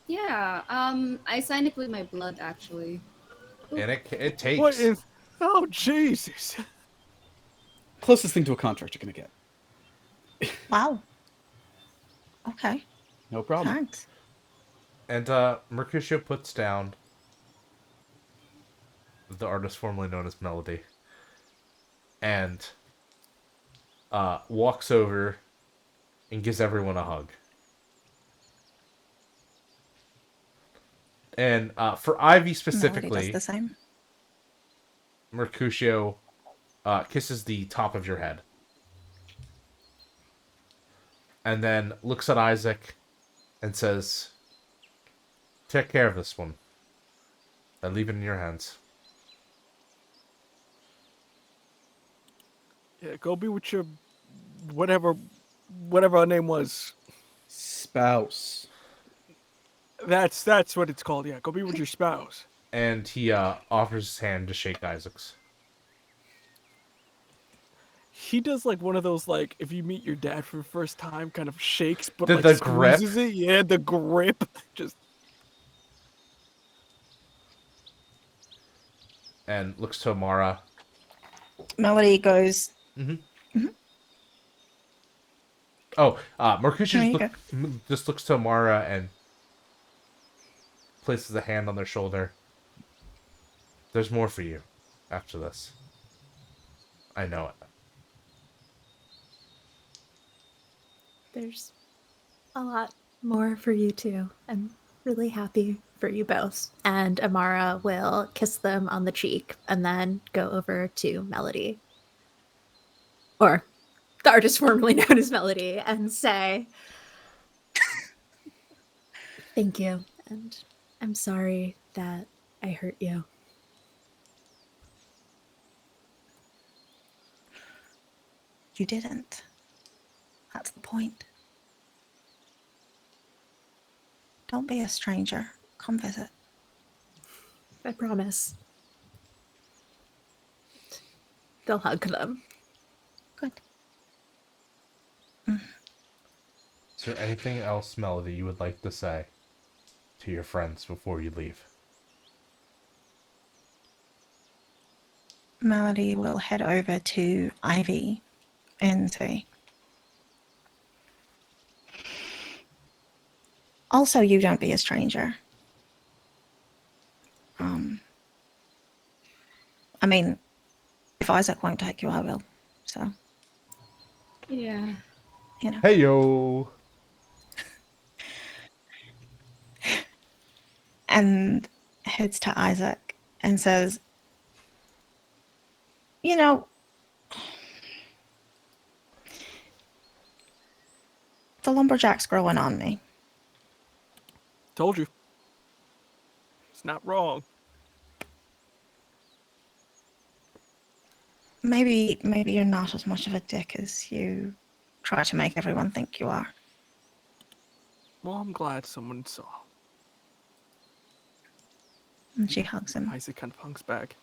Yeah, I signed it with my blood, actually. And it takes. What is? Oh Jesus! Closest thing to a contract you're gonna get. Wow. Okay. No problem. Thanks. And Mercutio puts down the artist formerly known as Melody. And walks over and gives everyone a hug. And for Ivy specifically, Melody does the same. Mercutio kisses the top of your head. And then looks at Isaac and says, take care of this one. I leave it in your hands. Yeah, go be with your whatever her name was. Spouse. That's what it's called. Yeah, go be with your spouse. And he offers his hand to shake Isaac's. He does one of those if you meet your dad for the first time kind of shakes, but The grip? squeezes it. Yeah, the grip. Just And looks to Amara. Melody goes, Oh, Mercutio There you just looks to Amara and places a hand on their shoulder. There's more for you after this. I know it. There's a lot more for you too. I'm really happy for you both. And Amara will kiss them on the cheek and then go over to Melody. Or the artist formerly known as Melody, and say, thank you. And I'm sorry that I hurt you. you didn't. That's the point. Don't be a stranger. Come visit. I promise. They'll hug them. Good. Is there anything else, Melody, you would like to say to your friends before you leave? Melody will head over to Ivy and say, also, you don't be a stranger. I mean, if Isaac won't take you, I will. So, Yeah. you know. Hey yo! And heads to Isaac and says, you know, the lumberjack's growing on me. Told you. It's not wrong. Maybe you're not as much of a dick as you try to make everyone think you are. Well, I'm glad someone saw. And she hugs him. Isaac kind of hunks back.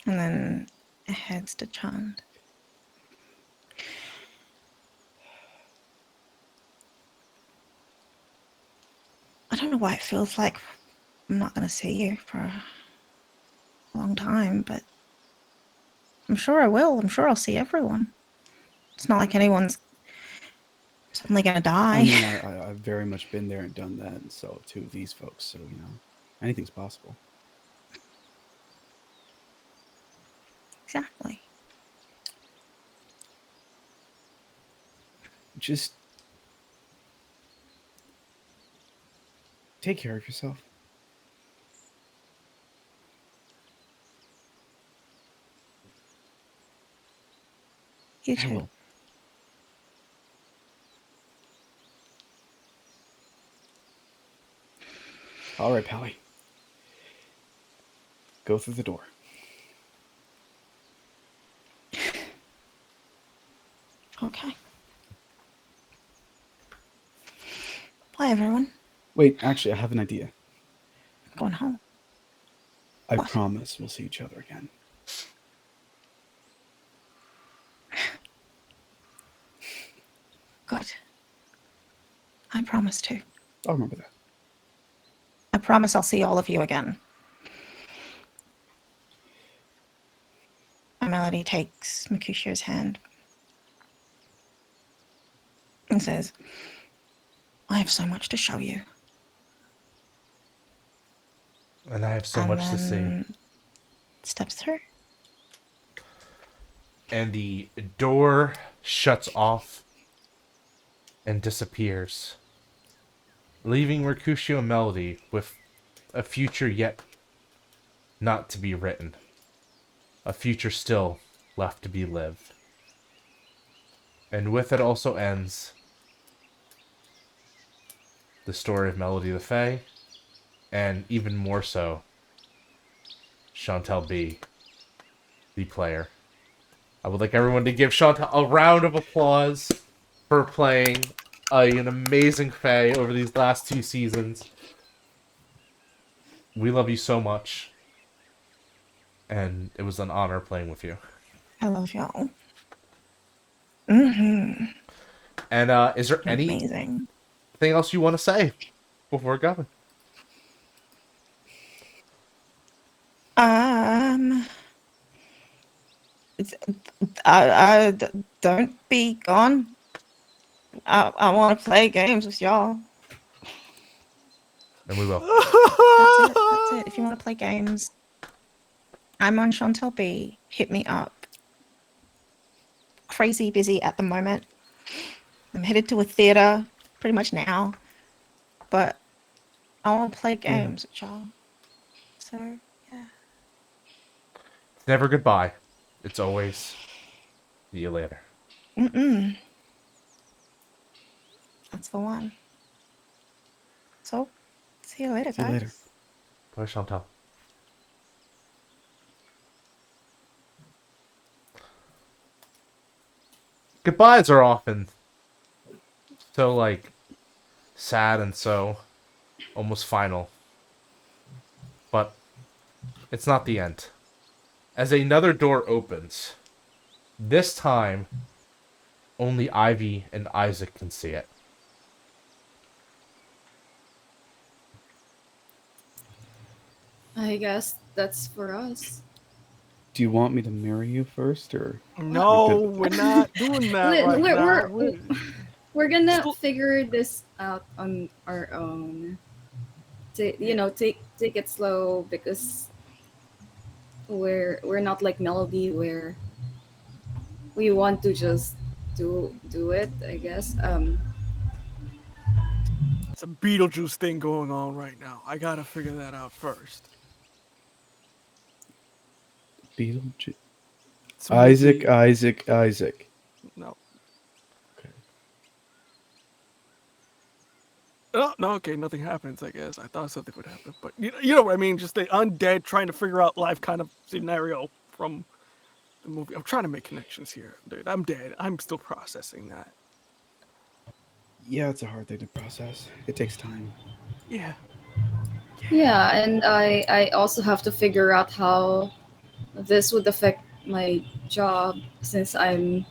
And then heads to Chand. I don't know why it feels like I'm not going to see you for a long time, but I'm sure I will. I'm sure I'll see everyone. It's not like anyone's suddenly going to die. I mean, I've very much been there and done that, and so too these folks. So anything's possible. Exactly. Just take care of yourself. You I too. will. All right, Pally. Go through the door. Okay. Bye, everyone. Wait, actually, I have an idea. Going home. I What? promise we'll see each other again. Good. I promise to. I'll remember that. I promise I'll see all of you again. And Melody takes Mercutio's hand and says, I have so much to show you. And I have so much to see. then steps through. And the door shuts off and disappears, leaving Mercutio and Melody with a future yet not to be written. A future still left to be lived. And with it also ends the story of Melody the Fae, and even more so, Chantel B, the player. I would like everyone to give Chantel a round of applause for playing an amazing Fae over these last 2 seasons. We love you so much. And it was an honor playing with you. I love y'all. Mm-hmm. And is there anything Amazing. else you want to say before going? Don't be gone. I want to play games with y'all. And we will. That's it. If you want to play games, I'm on Chantel B. Hit me up. Crazy busy at the moment. I'm headed to a theater pretty much now, but I want to play games with y'all. So, yeah. It's never goodbye. It's always see you later. That's the one. So, see you later, See you guys. later. Bye, Chantal. goodbyes are often so, like, sad and so almost final. But it's not the end. As another door opens, this time only Ivy and Isaac can see it. I guess that's for us. Do you want me to marry you first, or No, good with we're not doing that Li- right we're, now. we're, we're gonna Still- figure this out on our own. Take it slow because we're not like Melody where we want to just do it. I guess. Some Beetlejuice thing going on right now. I gotta figure that out first. Beetlejuice? It's with Isaac. No. Okay. Oh, no, okay, nothing happens, I guess. I thought something would happen. But you know what I mean? Just the undead trying to figure out life kind of scenario from the movie. I'm trying to make connections here, dude. I'm dead. I'm still processing that. Yeah, it's a hard thing to process. It takes time. Yeah. Yeah, and I also have to figure out how this would affect my job since I'm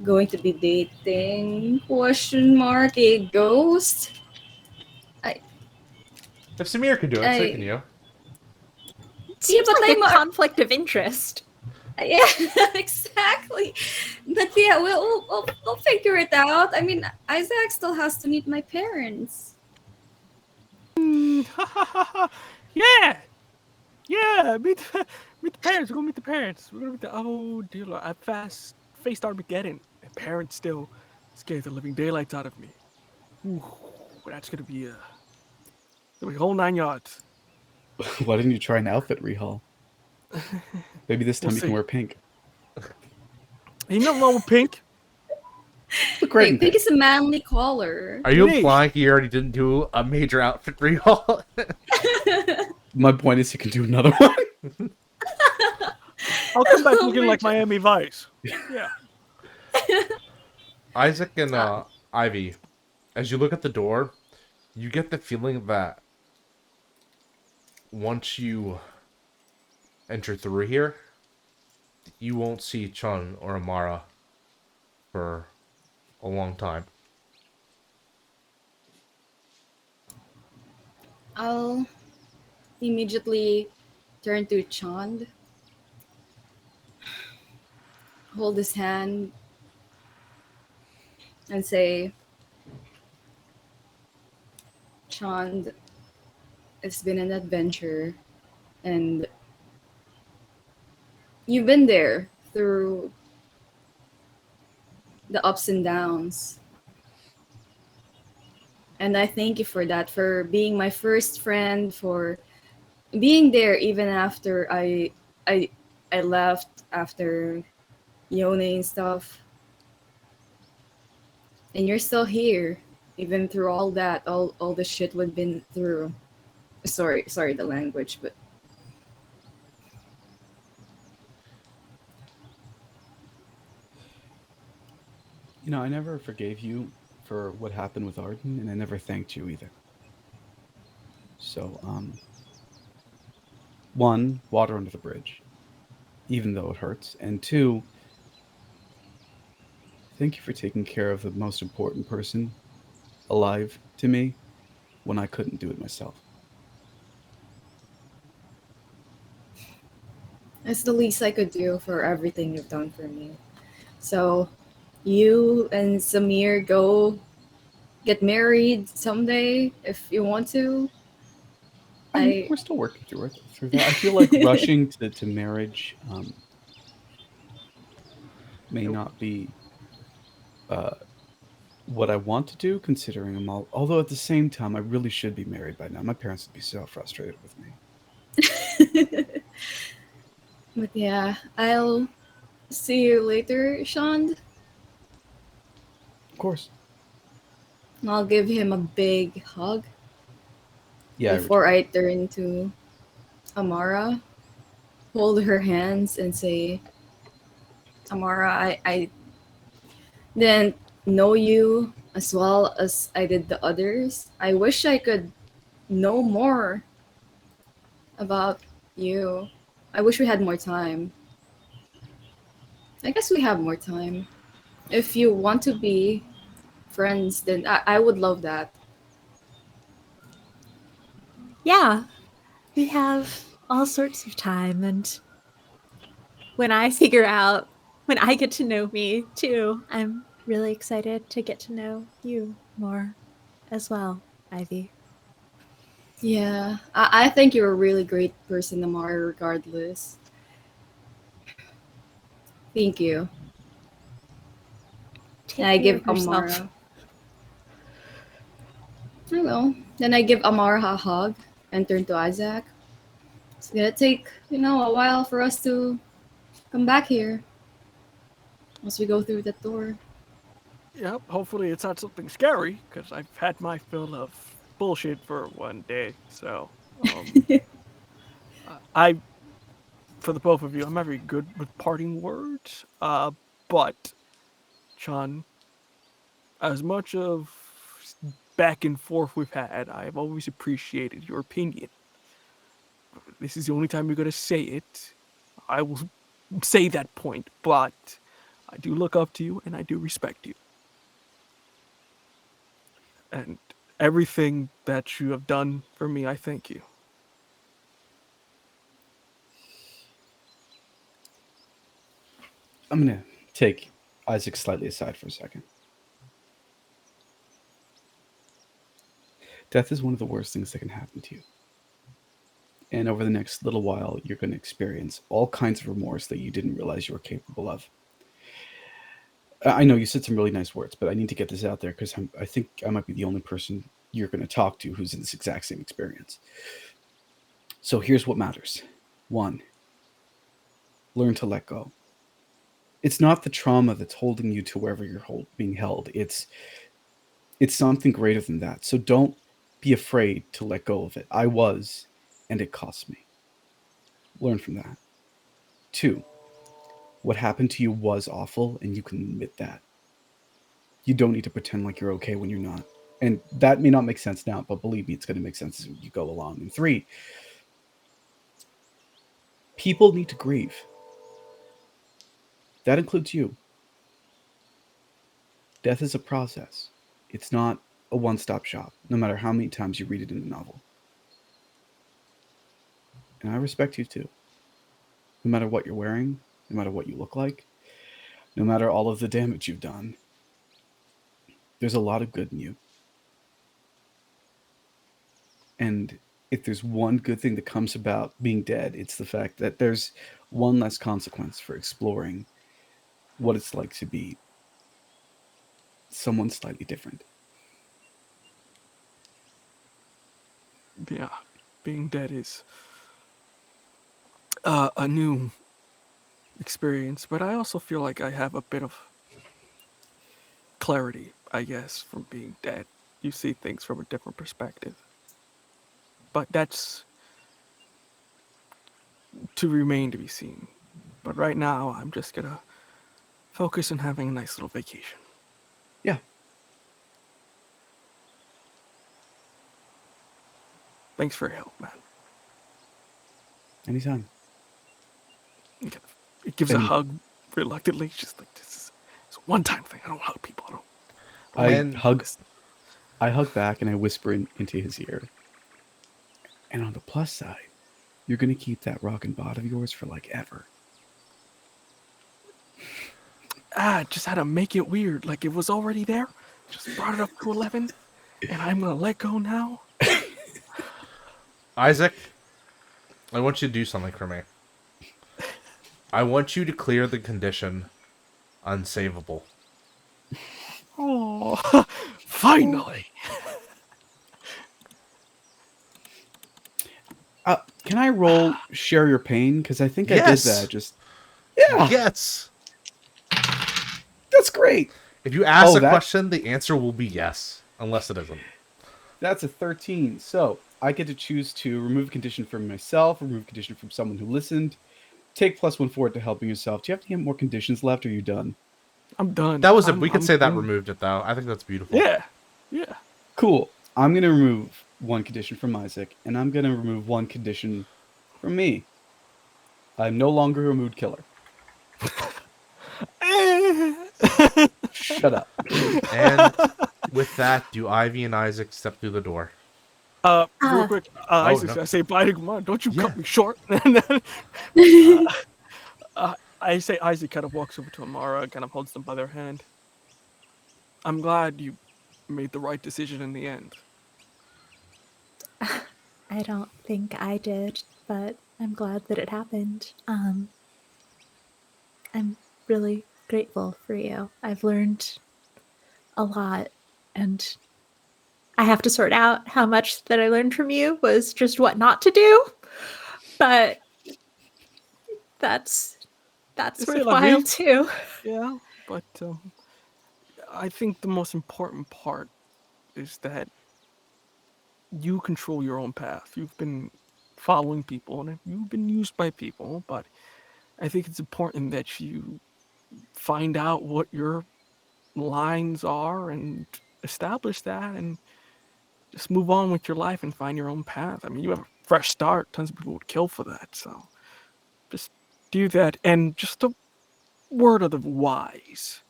going to be dating question mark a ghost. If Samir can do it, so can I you. Seems but like I'm a a- conflict of interest. yeah, exactly. But yeah, we'll figure it out. I mean, Isaac still has to meet my parents. Yeah. Yeah. Meet the parents. We're gonna meet the parents. We're gonna meet the oh dear Lord. I faced Armageddon. And parents still scared the living daylights out of me. Ooh, that's gonna be a whole 9 yards. Why didn't you try an outfit rehaul? Maybe this time We'll you can see. wear pink. Ain't nothing wrong with pink. Look great Hey, in pink pink. is a manly color. Are you It is. implying he already didn't do a major outfit rehaul? My point is, you can do another one. I'll come back Oh looking my like God. Miami Vice. Yeah. Isaac and Ivy, as you look at the door, you get the feeling that once you enter through here, you won't see Chun or Amara for a long time. I'll immediately turn to Chand, hold his hand, and say, Chand, it's been an adventure, and you've been there through the ups and downs. And I thank you for that, for being my first friend, for being there even after I I left after Yone and stuff. And you're still here, even through all that, all the shit we've been through. Sorry the language, but You know, I never forgave you for what happened with Arden, and I never thanked you either. So, one, water under the bridge, even though it hurts, and two, thank you for taking care of the most important person alive to me when I couldn't do it myself. it's the least I could do for everything you've done for me. So you and Samir go get married someday if you want to. We're still working through that. I feel like rushing to marriage may not be what I want to do, considering I'm all. Although at the same time, I really should be married by now. My parents would be so frustrated with me. But yeah, I'll see you later, Sean. Of course. I'll give him a big hug Yeah. before I turn to Amara, hold her hands and say, Amara, didn't know you as well as I did the others. I wish I could know more about you. I wish we had more time. I guess we have more time. If you want to be friends, then I would love that. Yeah, we have all sorts of time, and when I figure out, when I get to know me too, I'm really excited to get to know you more as well, Ivy. Yeah, I think you're a really great person, Amari, regardless. Thank you. And Take I care give of yourself. Amara. I will. Then I give Amara a hug and turn to Isaac. It's gonna take, a while for us to come back here once we go through that door. Yep, hopefully it's not something scary, because I've had my fill of bullshit for one day. So, I, for the both of you, I'm not very good with parting words. But, Chun, as much of back and forth we've had, I've always appreciated your opinion. This is the only time you're going to say it. I will say that point, but I do look up to you and I do respect you. And everything that you have done for me, I thank you. I'm going to take Isaac slightly aside for a second. Death is one of the worst things that can happen to you. And over the next little while, you're going to experience all kinds of remorse that you didn't realize you were capable of. I know you said some really nice words, but I need to get this out there because I think I might be the only person you're going to talk to who's in this exact same experience. So here's what matters. 1, learn to let go. It's not the trauma that's holding you to wherever you're being held. It's something greater than that. So don't be afraid to let go of it. I was, and it cost me. Learn from that. 2, what happened to you was awful, and you can admit that. You don't need to pretend like you're okay when you're not. And that may not make sense now, but believe me, it's going to make sense as you go along. And 3, people need to grieve. That includes you. Death is a process. It's not a one-stop shop, no matter how many times you read it in a novel. And I respect you too. No matter what you're wearing, no matter what you look like, no matter all of the damage you've done, there's a lot of good in you. And if there's one good thing that comes about being dead, it's the fact that there's one less consequence for exploring what it's like to be someone slightly different. Yeah, being dead is a new experience, but I also feel like I have a bit of clarity, I guess, from being dead. You see things from a different perspective. But that's to remain to be seen. But right now, I'm just gonna focus on having a nice little vacation. Yeah. Thanks for your help, man. Anytime. It gives a And hug reluctantly. It's just like, it's a one-time thing. I don't hug people. I hug back and I whisper into his ear. And on the plus side, you're going to keep that rockin' bod of yours for like ever. Just had to make it weird. Like it was already there. Just brought it up to 11. And I'm going to let go now. Isaac, I want you to do something for me. I want you to clear the condition unsavable. Oh, finally. Can I roll share your pain? Because I think Yes. I did that. Just yeah, Yes. that's great. If you ask a that- question, the answer will be yes, unless it isn't. That's a 13. So I get to choose to remove a condition from myself, remove a condition from someone who listened. Take +1 forward to helping yourself. Do you have to get more conditions left, or are you done? I'm done. That was it. I'm, We could I'm say that through. removed it though. I think that's beautiful. Yeah. Yeah. Cool. I'm gonna remove one condition from Isaac, and I'm gonna remove one condition from me. I'm no longer a mood killer. Shut up. And with that, do Ivy and Isaac step through the door? Real Uh, quick, Oh, Isaac, no. I say bye to Gamon. Don't you Yeah. cut me short. And then, I say Isaac kind of walks over to Amara and kind of holds them by their hand. I'm glad you made the right decision in the end. I don't think I did, but I'm glad that it happened. I'm really grateful for you. I've learned a lot, and I have to sort out how much that I learned from you was just what not to do. But that's C'est la worthwhile vie. too. Yeah, but I think the most important part is that you control your own path. You've been following people and you've been used by people, but I think it's important that you find out what your lines are and establish that and just move on with your life and find your own path. I mean, you have a fresh start. Tons of people would kill for that. So just do that. And just a word of the wise.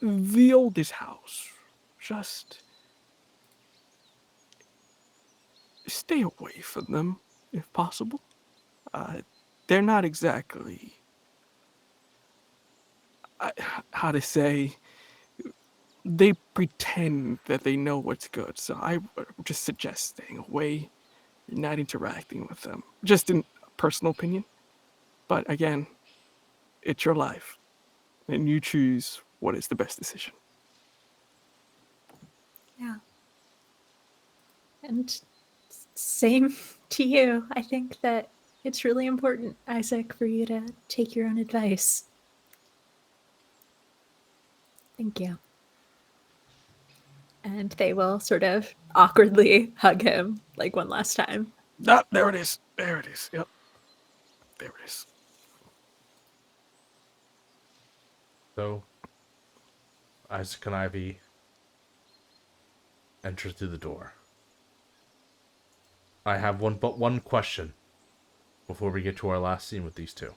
The oldest house. Just stay away from them if possible. They're not exactly how to say. They pretend that they know what's good, so I would just suggest staying away, not interacting with them. Just in personal opinion. But again, it's your life, and you choose what is the best decision. Yeah. And same to you. I think that it's really important, Isaac, for you to take your own advice. Thank you. And they will sort of awkwardly hug him like one last time. Ah, there it is. There it is. Yep. There it is. So, Isaac and Ivy enter through the door. I have one question before we get to our last scene with these two.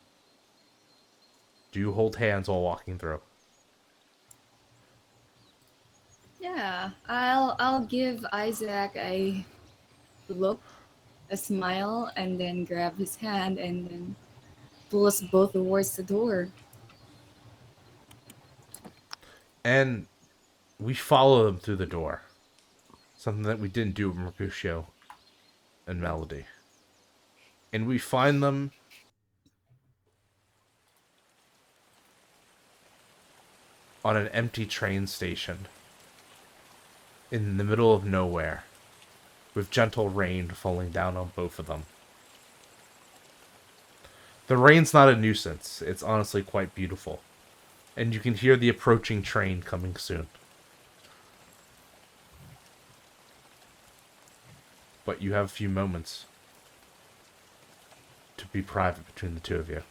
Do you hold hands while walking through? Yeah, I'll give Isaac a look, a smile, and then grab his hand and then pull us both towards the door. And we follow them through the door. Something that we didn't do with Mercutio and Melody. And we find them on an empty train station in the middle of nowhere, with gentle rain falling down on both of them. The rain's not a nuisance. It's honestly quite beautiful. And you can hear the approaching train coming soon. But you have a few moments to be private between the two of you.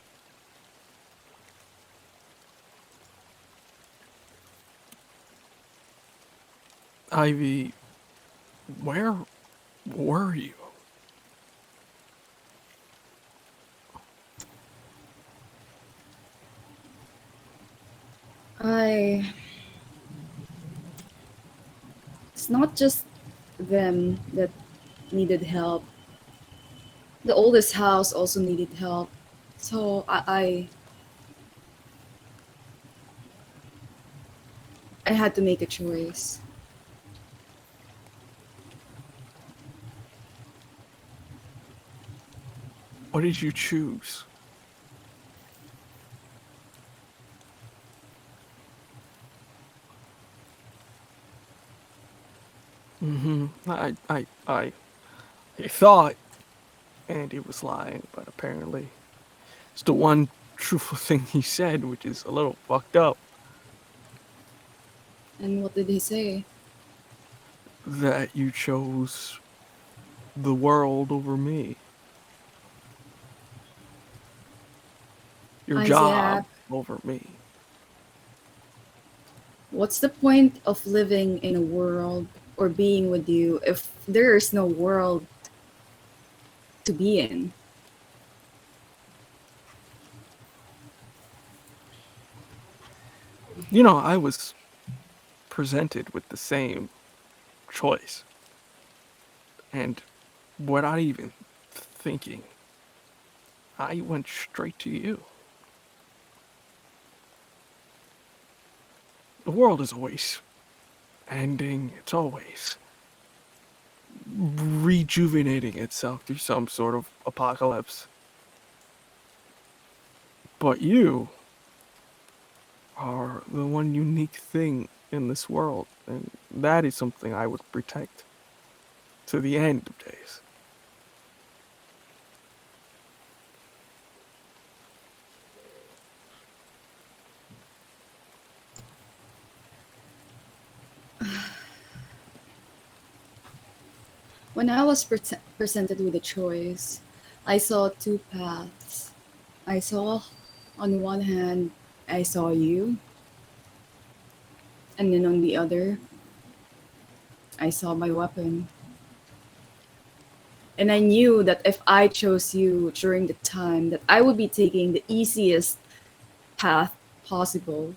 Ivy, where were you? It's not just them that needed help. The oldest house also needed help. So I had to make a choice. What did you choose? I thought Andy was lying, but apparently it's the one truthful thing he said, which is a little fucked up. And what did he say? That you chose the world over me. Your job Isaac. over me. What's the point of living in a world or being with you if there is no world to be in? You know, I was presented with the same choice. And without even thinking, I went straight to you. The world is always ending, it's always rejuvenating itself through some sort of apocalypse. But you are the one unique thing in this world, and that is something I would protect to the end of days. When I was presented with a choice, I saw two paths. I saw, on one hand, I saw you, and then on the other, I saw my weapon. And I knew that if I chose you during the time, that I would be taking the easiest path possible.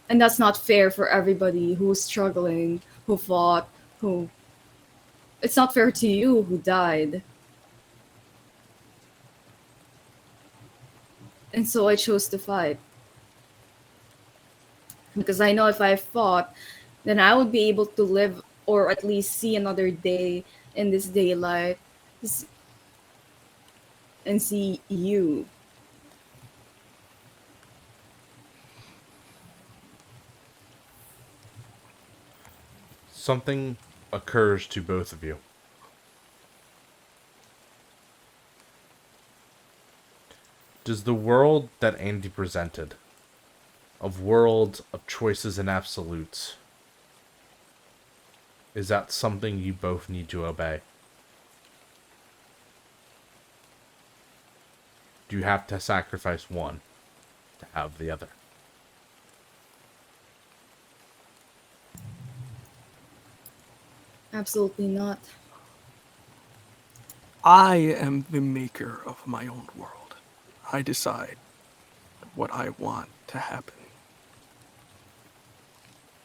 And that's not fair for everybody who's struggling, who fought, who. It's not fair to you who died. And so I chose to fight. Because I know if I fought, then I would be able to live or at least see another day in this daylight and see you. Something occurs to both of you. Does the world that Andy presented, of worlds of choices and absolutes, is that something you both need to obey? Do you have to sacrifice one to have the other? Absolutely not. I am the maker of my own world. I decide what I want to happen.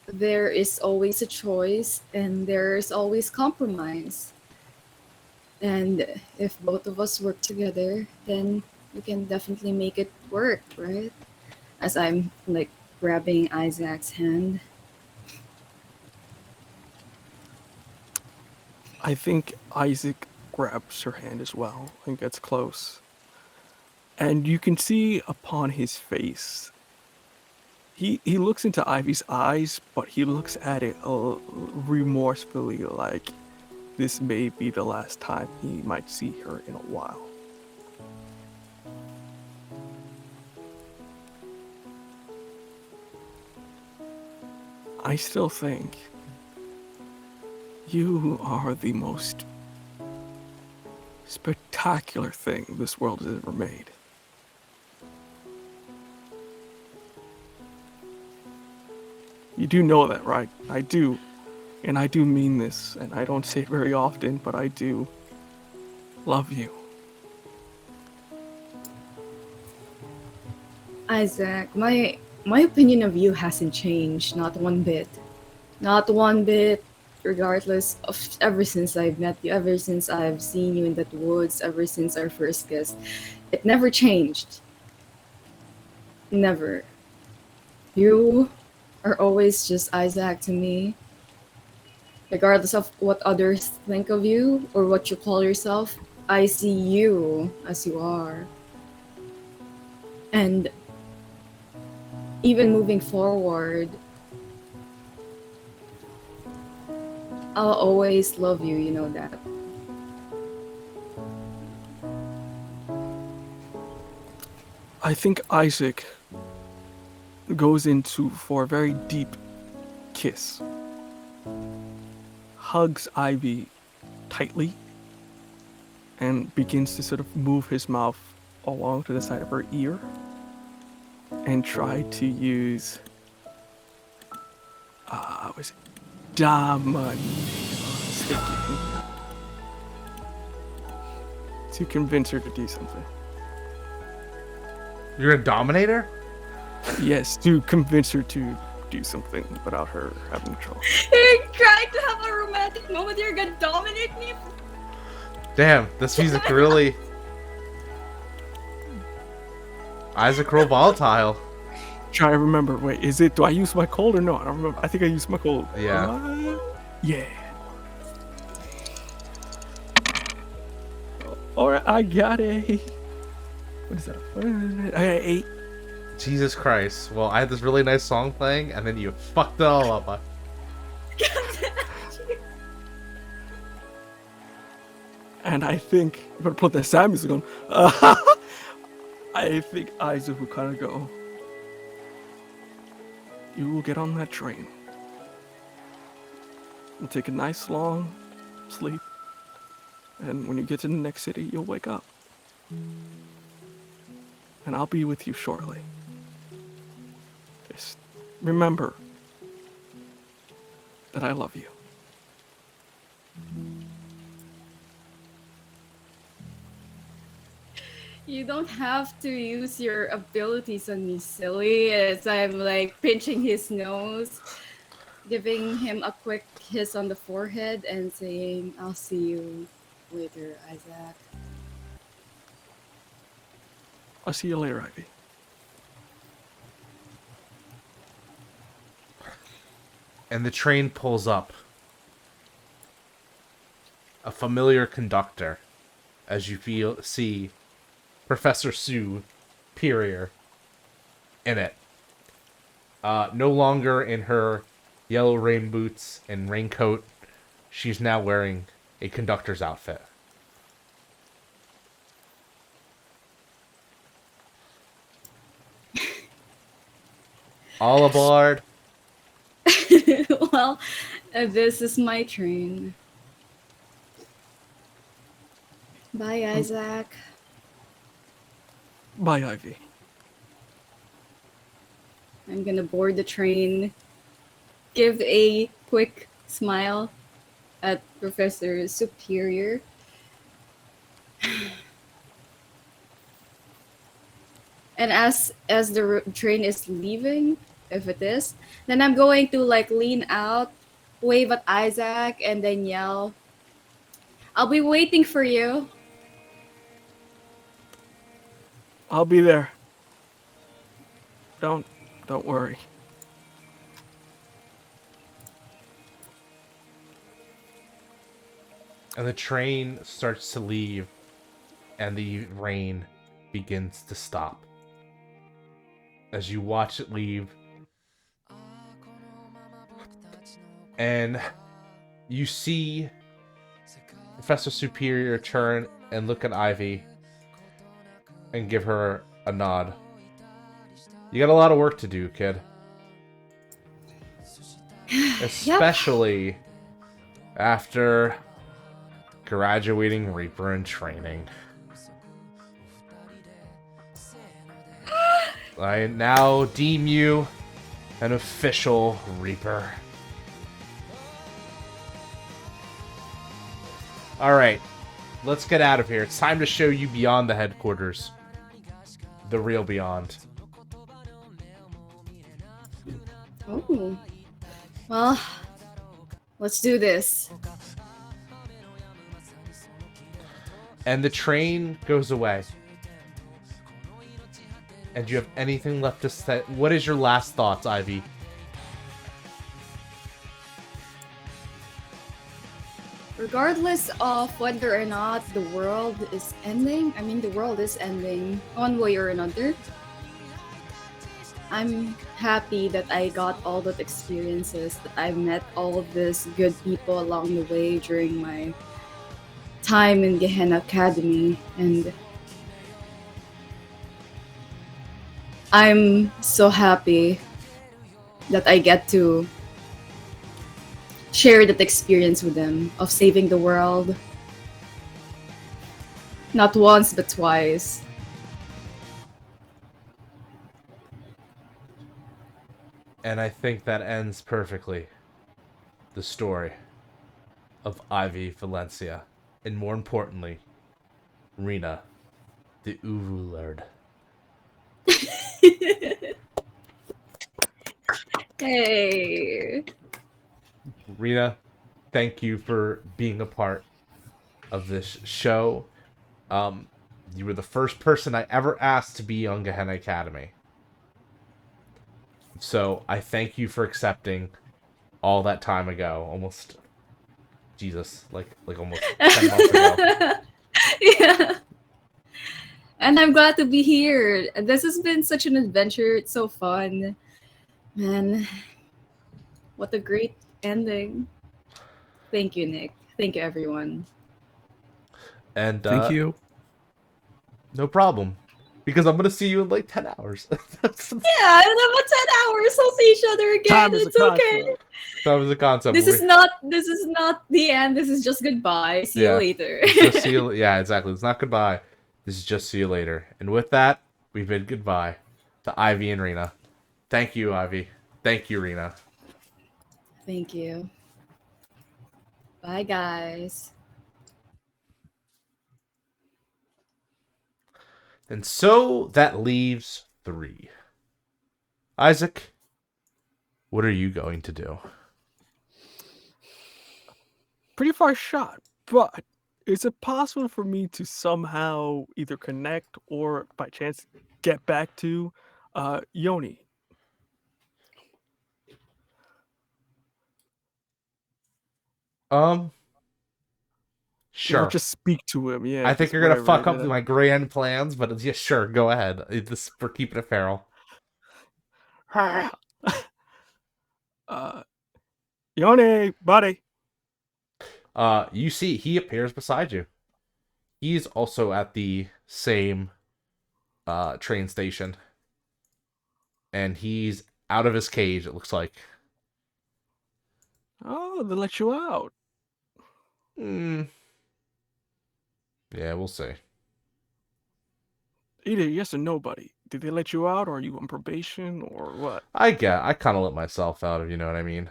There is always a choice and there is always compromise. And if both of us work together, then we can definitely make it work, right? As I'm like grabbing Isaac's hand. I think Isaac grabs her hand as well and gets close. And you can see upon his face, he looks into Ivy's eyes, but he looks at it remorsefully, like this may be the last time he might see her in a while. I still think you are the most spectacular thing this world has ever made. You do know that, right? I do. And I do mean this, and I don't say it very often, but I do love you. Isaac, my opinion of you hasn't changed, not one bit. Not one bit, regardless of ever since I've met you, ever since I've seen you in that woods, ever since our first kiss. It never changed. Never. You are always just Isaac to me. Regardless of what others think of you or what you call yourself, I see you as you are. And even moving forward, I'll always love you, you know that. I think Isaac goes into for a very deep kiss, hugs Ivy tightly, and begins to sort of move his mouth along to the side of her ear and try to use Was it Dominating to convince her to do something. You're a dominator? Yes, to convince her to do something without her having control. You're trying to have a romantic moment. You're gonna dominate me. Damn, this music really... Isaac real volatile. Try to remember. Wait, is it? Do I use my cold or no? I don't remember. I think I used my cold. Yeah. Yeah. All right, I got a. What is that? I got 8. Jesus Christ. Well, I had this really nice song playing, and then you fucked it all up. And I think I'm gonna put that sad music on. I think Isaac will kind of go. You will get on that train and take a nice long sleep. And when you get to the next city, you'll wake up. And I'll be with you shortly. Just remember that I love you. You don't have to use your abilities on me, silly. As I'm like pinching his nose, giving him a quick kiss on the forehead, and saying, "I'll see you later, Isaac." I'll see you later, Ivy. And the train pulls up. A familiar conductor, as you see Professor Superior in it. No longer in her yellow rain boots and raincoat. She's now wearing a conductor's outfit. All aboard. Well, this is my train. Bye, Isaac. Bye, Ivy. I'm gonna board the train. Give a quick smile at Professor Superior. And as the train is leaving, if it is, then I'm going to like lean out, wave at Isaac, and then yell, "I'll be waiting for you." I'll be there. Don't worry. And the train starts to leave, and the rain begins to stop. As you watch it leave, and you see Professor Superior turn and look at Ivy and give her a nod. You got a lot of work to do, kid. Especially after graduating Reaper in training. I now deem you an official Reaper. Alright, let's get out of here. It's time to show you beyond the headquarters. The real beyond. Oh. Well, let's do this. And the train goes away. And do you have anything left to say? What is your last thoughts, Ivy? Regardless of whether or not the world is ending, I mean, the world is ending one way or another. I'm happy that I got all those experiences, that I met all of these good people along the way during my time in Gehenna Academy, and I'm so happy that I get to share that experience with them of saving the world. Not once, but twice. And I think that ends perfectly the story of Ivy Valencia. And more importantly, Rena, the Uvu Lord. Hey. Rena, thank you for being a part of this show. You were the first person I ever asked to be on Gehenna Academy. So I thank you for accepting all that time ago. Almost, Jesus, like almost 10 months ago. Yeah. And I'm glad to be here. This has been such an adventure. It's so fun. Man, what a great ending. Thank you, Nick. Thank you, everyone. And Thank you. no problem. Because I'm gonna see you in like 10 hours. Yeah, in about 10 hours we'll see each other again. Time is a It's okay. concept. That was a concept. This is not the end. This is just goodbye. See you Yeah. later. Just see you. Yeah, exactly. It's not goodbye. This is just see you later. And with that, we bid goodbye to Ivy and Rena. Thank you, Ivy. Thank you, Rena. Thank you. Bye, guys. And so that leaves 3. Isaac, what are you going to do? Pretty far shot, but is it possible for me to somehow either connect or by chance get back to Yoni? Sure. Just speak to him, yeah. I think just you're gonna whatever, fuck up my grand plans, but yeah, sure, go ahead. This for keeping it feral. Yoni, buddy. You see, he appears beside you. He's also at the same train station, and he's out of his cage. It looks like. Oh, they let you out. Yeah, we'll see. Either yes or nobody. Did they let you out, or are you on probation, or what? I kind of let myself out, if you know what I mean.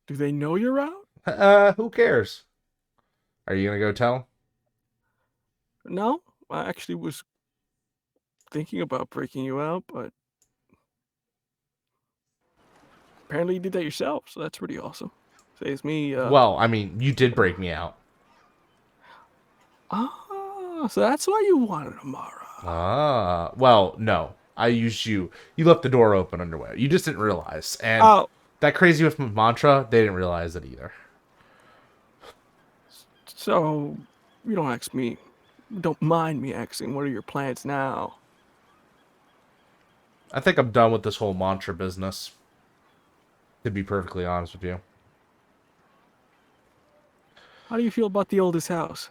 Do they know you're out? Who cares? Are you gonna go tell? No, I actually was thinking about breaking you out, but apparently you did that yourself, so that's pretty awesome. Saves me. Well, I mean, you did break me out. Ah, so that's why you wanted Amara. Well, no. I used you. You left the door open underway. You just didn't realize. And Oh, that crazy with mantra, they didn't realize it either. so you don't ask me. Don't mind me asking. What are your plans now? I think I'm done with this whole mantra business. To be perfectly honest with you. How do you feel about the oldest house?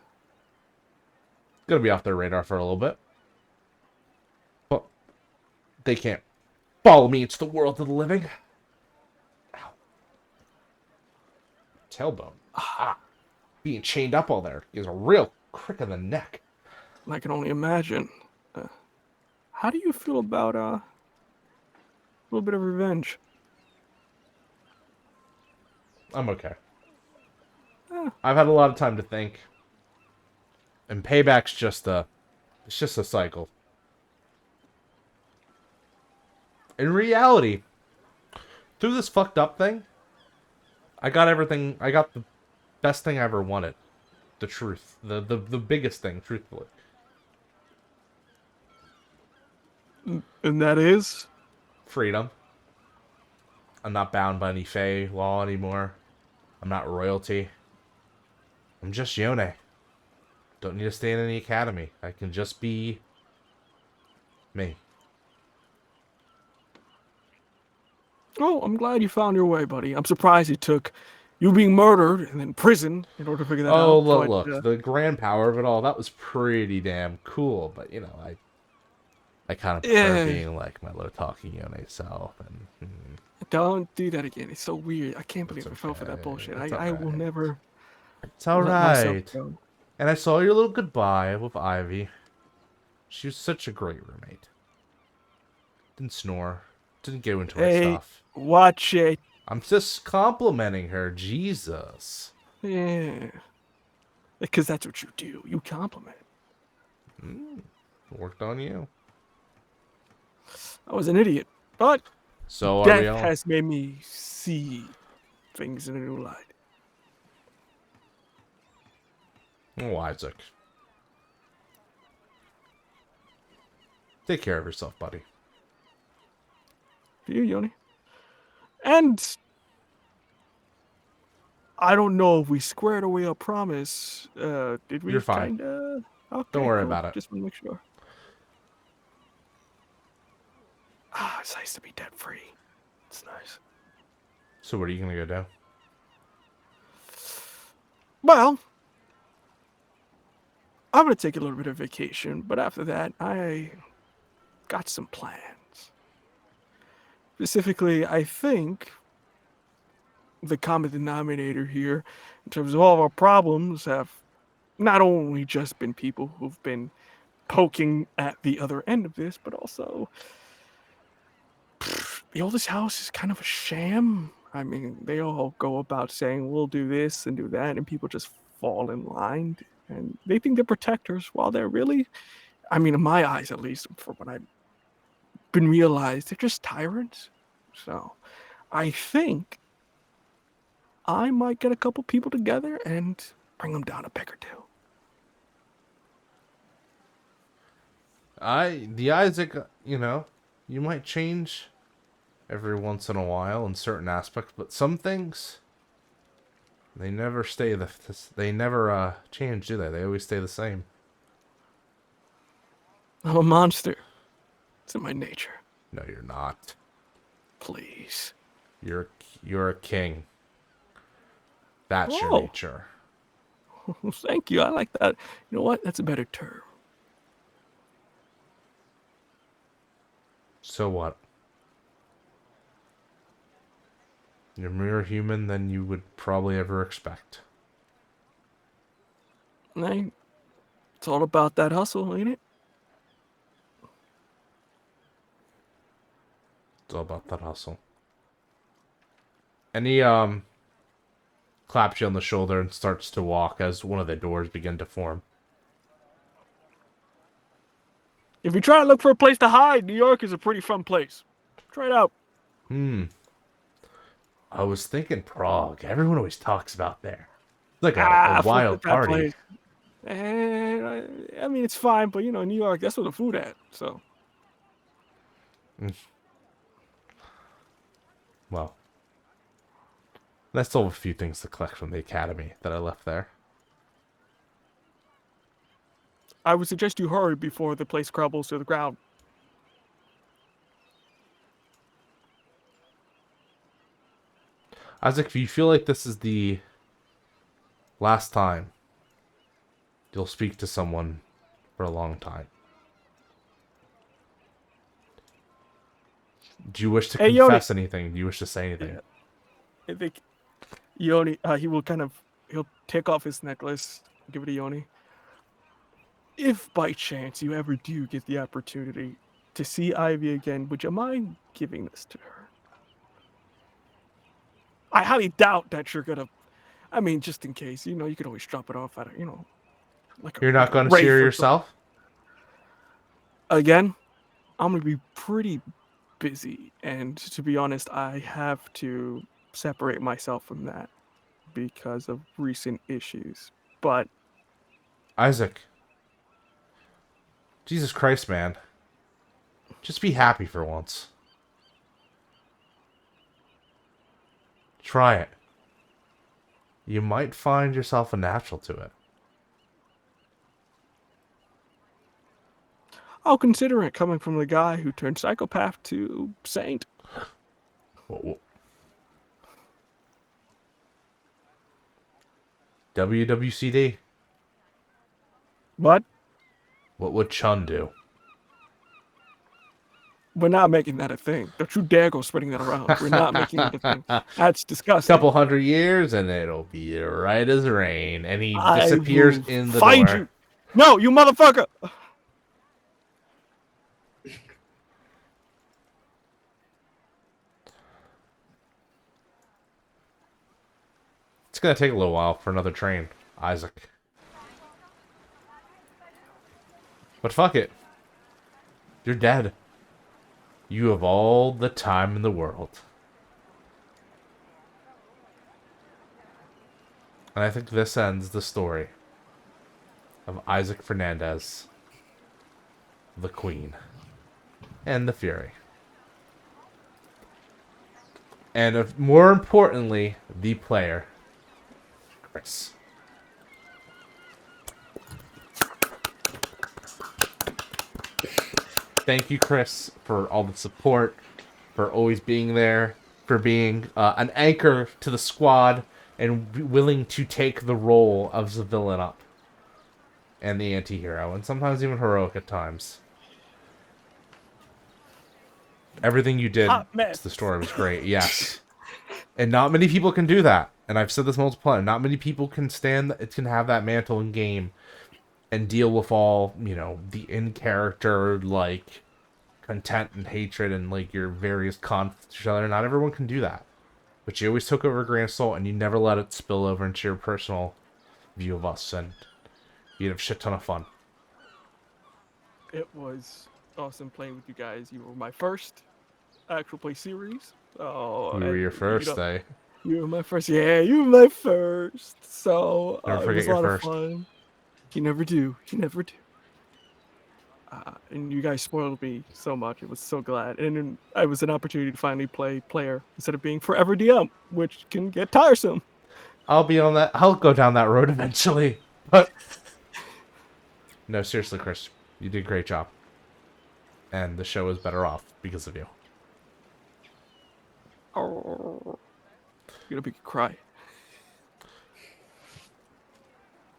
Gonna be off their radar for a little bit. But they can't follow me into the world of the living. Ow. Tailbone. Being chained up all there is a real crick in the neck. I can only imagine. How do you feel about a little bit of revenge? I'm okay. Eh, I've had a lot of time to think. And payback's just it's just a cycle. In reality, through this fucked up thing, I got everything. I got the best thing I ever wanted. The truth. The biggest thing, truthfully. and that is? Freedom. I'm not bound by any Fae law anymore. I'm not royalty. I'm just Yone. Don't need to stay in any academy. I can just be me. Oh, I'm glad you found your way, buddy. I'm surprised it took you being murdered and then prison in order to figure that Oh, out. look, the grand power of it all, that was pretty damn cool. But, you know, I kind of prefer being like my low-talking Yone self. And Don't do that again. It's so weird. I can't believe I fell for that okay. bullshit. It's I will alright. never It's let myself alright. go. And I saw your little goodbye with Ivy. She was such a great roommate. Didn't snore. Didn't get into her Hey, stuff. watch it. I'm just complimenting her. Jesus. Yeah. Because that's what you do. You compliment. Worked on you. I was an idiot. But So are we death all? has made me see things in a new light. Oh, Isaac. Take care of yourself, buddy. For you, Yoni. And I don't know if we squared away a promise. Did we? You're fine. Kinda. Okay, Don't worry cool. about it. Just want to make sure. It's nice to be debt free. It's nice. So what are you gonna go do? Well, I'm gonna take a little bit of vacation, but after that, I got some plans. Specifically, I think the common denominator here, in terms of all of our problems, have not only just been people who've been poking at the other end of this, but also the oldest house is kind of a sham. I mean, they all go about saying we'll do this and do that, and people just fall in line, and they think they're protectors while they're really, I mean, in my eyes at least, from what I've been realized, they're just tyrants. So I think I might get a couple people together and bring them down a peg or two. The Isaac, you know, you might change every once in a while in certain aspects, but some things, they never stay they never change, do they? They always stay the same. I'm a monster. It's in my nature. No, you're not. Please. You're a king. That's your Oh. nature. Thank you. I like that. You know what? That's a better term. So what? You're more human than you would probably ever expect. Hey, it's all about that hustle, ain't it? It's all about that hustle. And he claps you on the shoulder and starts to walk as one of the doors begin to form. If you try to look for a place to hide, New York is a pretty fun place. Try it out. I was thinking Prague. Everyone always talks about there. It's like a Forget wild that party. place. And I mean, it's fine, but you know, New York, that's where the food at. So Well, I still have a few things to collect from the academy that I left there. I would suggest you hurry before the place crumbles to the ground. Isaac, if you feel like this is the last time you'll speak to someone for a long time, do you wish to Hey, Yoni. confess anything? Do you wish to say anything? I think Yoni, he will he'll take off his necklace, give it to Yoni. If by chance you ever do get the opportunity to see Ivy again, would you mind giving this to her? I highly doubt that you're gonna. I mean, just in case, you know, you could always drop it off at a, like You're not going to Rafe see her or yourself? again, I'm gonna be pretty busy, and to be honest, I have to separate myself from that because of recent issues. But Isaac. Jesus Christ, man. Just be happy for once. Try it. You might find yourself a natural to it. I'll consider it coming from the guy who turned psychopath to saint. Whoa. WWCD. What? What would Chun do? We're not making that a thing. Don't you dare go spreading that around. We're not making it a thing. That's disgusting. Couple hundred years and it'll be right as rain. And he I disappears will in the find door. you. No, you motherfucker! gonna take a little while for another train, Isaac. But fuck it. You're dead. You have all the time in the world. And I think this ends the story of Isaac Fernandez, the Queen, and the Fury. And more importantly, the player, Chris. Thank you, Chris, for all the support, for always being there, for being an anchor to the squad, and willing to take the role of the villain up. And the anti-hero, and sometimes even heroic at times. Everything you did Hot to mess. the story was great, yes. And not many people can do that. And I've said this multiple times. Not many people can have that mantle in game and deal with all, you know, the in-character, like, content and hatred and, like, your various conflicts with each other. Not everyone can do that. But you always took over a grain of salt, and you never let it spill over into your personal view of us, and you had a shit ton of fun. It was awesome playing with you guys. You were my first actual play series. Oh, We were your first, you know, eh? You were my first. Yeah, you were my first. So Never it forget was a your lot first. of fun. You never do. You never do. And you guys spoiled me so much. I was so glad. And then it was an opportunity to finally play player instead of being forever DM, which can get tiresome. I'll go down that road eventually. But no, seriously, Chris, you did a great job. And the show is better off because of you. Oh, you're gonna make me cry.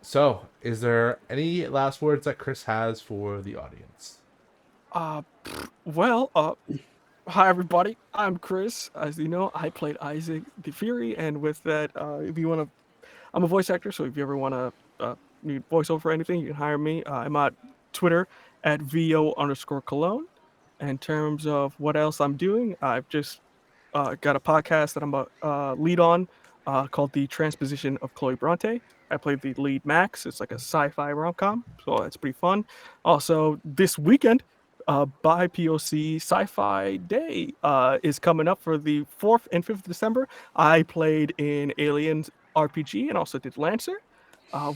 So, is there any last words that Chris has for the audience? Well, hi everybody. I'm Chris. As you know, I played Isaac the Fury, and with that, if you want to, I'm a voice actor. So if you ever want to need voiceover for anything, you can hire me. I'm on Twitter at vo_Cologne. In terms of what else I'm doing, I've just got a podcast that I'm a lead on called The Transposition of Chloe Bronte. I played the lead Max. It's like a sci-fi rom-com, so that's pretty fun. Also, this weekend, by POC Sci-Fi Day is coming up for the 4th and 5th of December. I played in Aliens RPG and also did Lancer,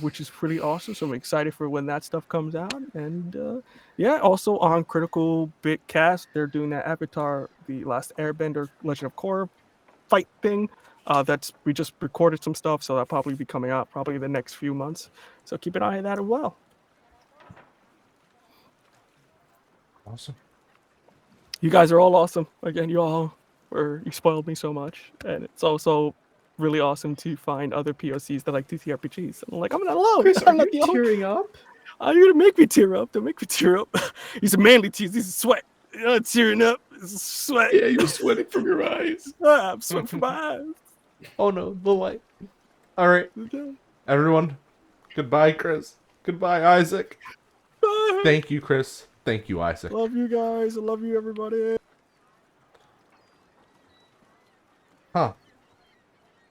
which is pretty awesome. So I'm excited for when that stuff comes out. And yeah, also on Critical Bit Cast, they're doing that Avatar: The Last Airbender Legend of Korra fight thing. We just recorded some stuff, so that'll probably be coming out probably the next few months. So keep an eye on that as well. Awesome. You guys are all awesome. Again, you spoiled me so much, and it's also really awesome to find other POCs that like TTRPGs. I'm like, I'm not alone. Chris, are I'm not you the only. tearing up? You're gonna make me tear up. Don't make me tear up. These are manly tears. These are sweat. You're not tearing up. This is sweat. Yeah, you're sweating from your eyes. I'm sweating from my eyes. Oh no, the light. Alright, everyone. Goodbye, Chris. Goodbye, Isaac. Bye. Thank you, Chris. Thank you, Isaac. Love you guys. I love you, everybody. Huh.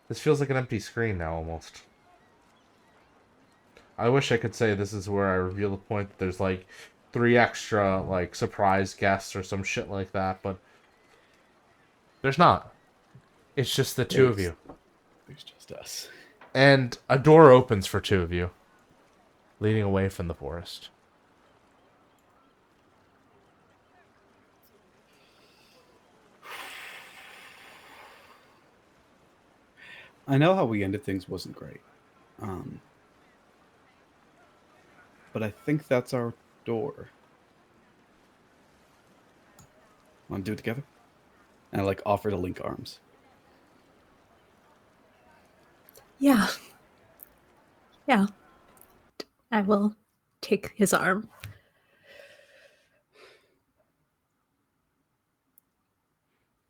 This feels like an empty screen now, almost. I wish I could say this is where I reveal the point that there's, like, 3 extra, like, surprise guests or some shit like that, but there's not. It's just the two of you. There's just us. And a door opens for 2 of you, leading away from the forest. I know how we ended things wasn't great. But I think that's our door. Want to do it together? And I like offer to link arms. Yeah. Yeah. I will take his arm.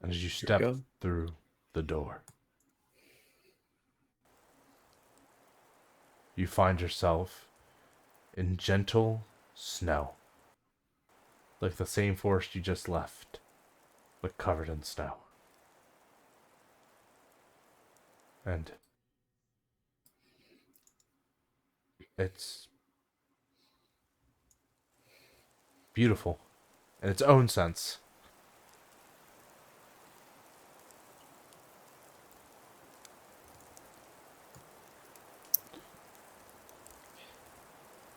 As you we step go. through the door, you find yourself in gentle snow, like the same forest you just left, but covered in snow. And It's beautiful in its own sense.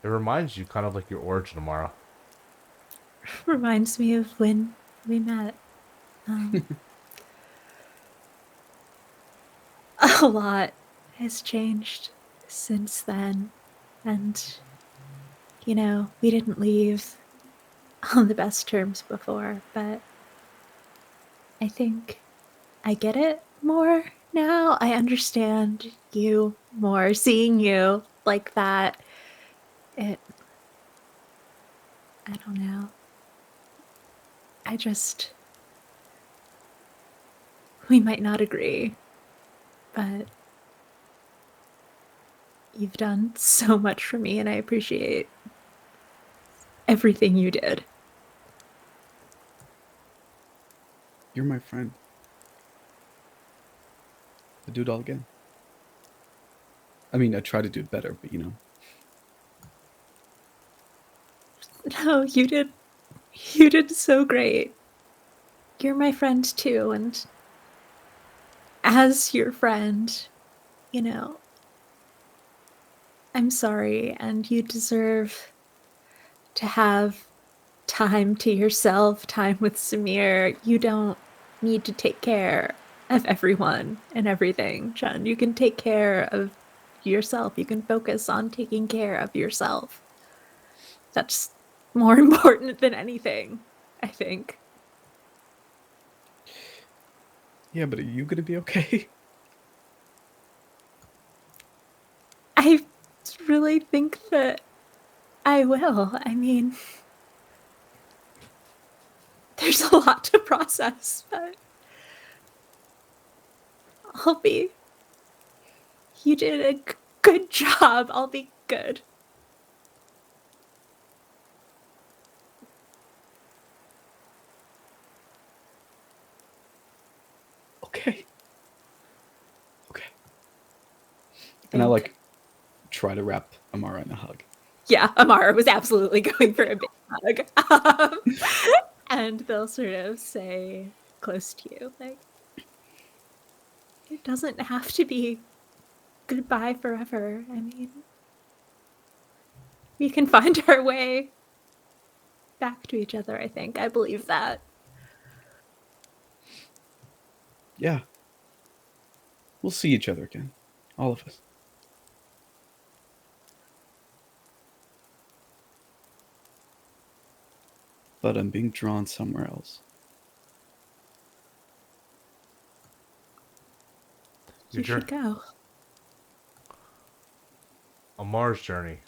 It reminds you kind of like your origin, Amara. Reminds me of when we met. A lot has changed since then. And, you know, we didn't leave on the best terms before, but I think I get it more now. I understand you more. Seeing you like that, I don't know. We might not agree, but you've done so much for me, and I appreciate everything you did. You're my friend. I'd do it all again. I mean, I try to do it better, but you know. No, you did. You did so great. You're my friend too, and as your friend, you know, I'm sorry, and you deserve to have time to yourself, time with Samir. You don't need to take care of everyone and everything, Jen. You can take care of yourself. You can focus on taking care of yourself. That's more important than anything, I think. Yeah, but are you gonna be okay? I really think that I will. I mean, there's a lot to process, but I'll be. You did a good job. I'll be good. Okay. Okay. And I like try to wrap Amara in a hug. Yeah, Amara was absolutely going for a big hug. And they'll sort of say close to you, like, it doesn't have to be goodbye forever. I mean, we can find our way back to each other, I think. I believe that. Yeah. We'll see each other again. All of us. But I'm being drawn somewhere else. You should go. Amar's journey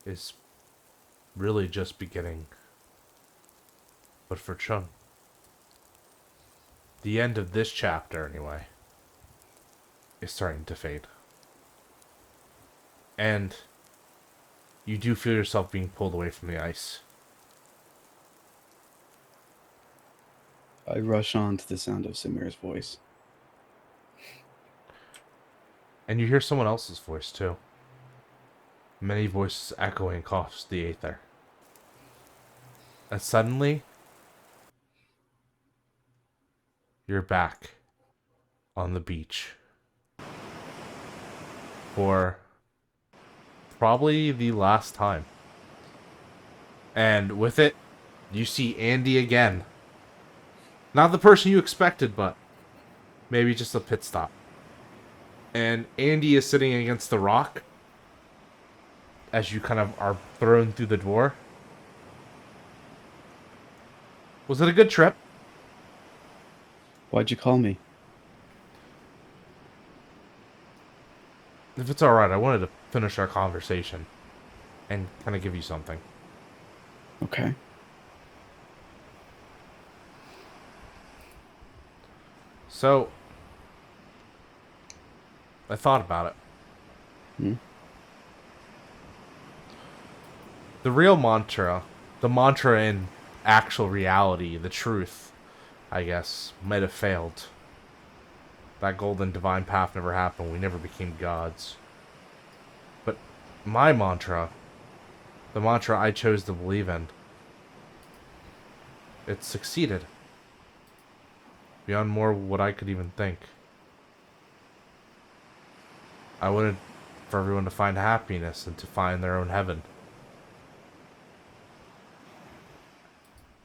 is really just beginning. But for Chung, the end of this chapter, anyway, is starting to fade. And you do feel yourself being pulled away from the ice. I rush on to the sound of Samir's voice. And you hear someone else's voice, too. Many voices echoing across the aether. And suddenly, you're back on the beach. For probably the last time. And with it, you see Andy again. Not the person you expected, but maybe just a pit stop. And Andy is sitting against the rock as you kind of are thrown through the door. Was it a good trip? Why'd you call me? If it's alright, I wanted to finish our conversation and kind of give you something. Okay. So, I thought about it. Hmm? The real mantra, the mantra in actual reality, the truth, I guess, might have failed. That golden divine path never happened. We never became gods. But my mantra, the mantra I chose to believe in, it succeeded. Beyond more what I could even think. I wanted for everyone to find happiness and to find their own heaven.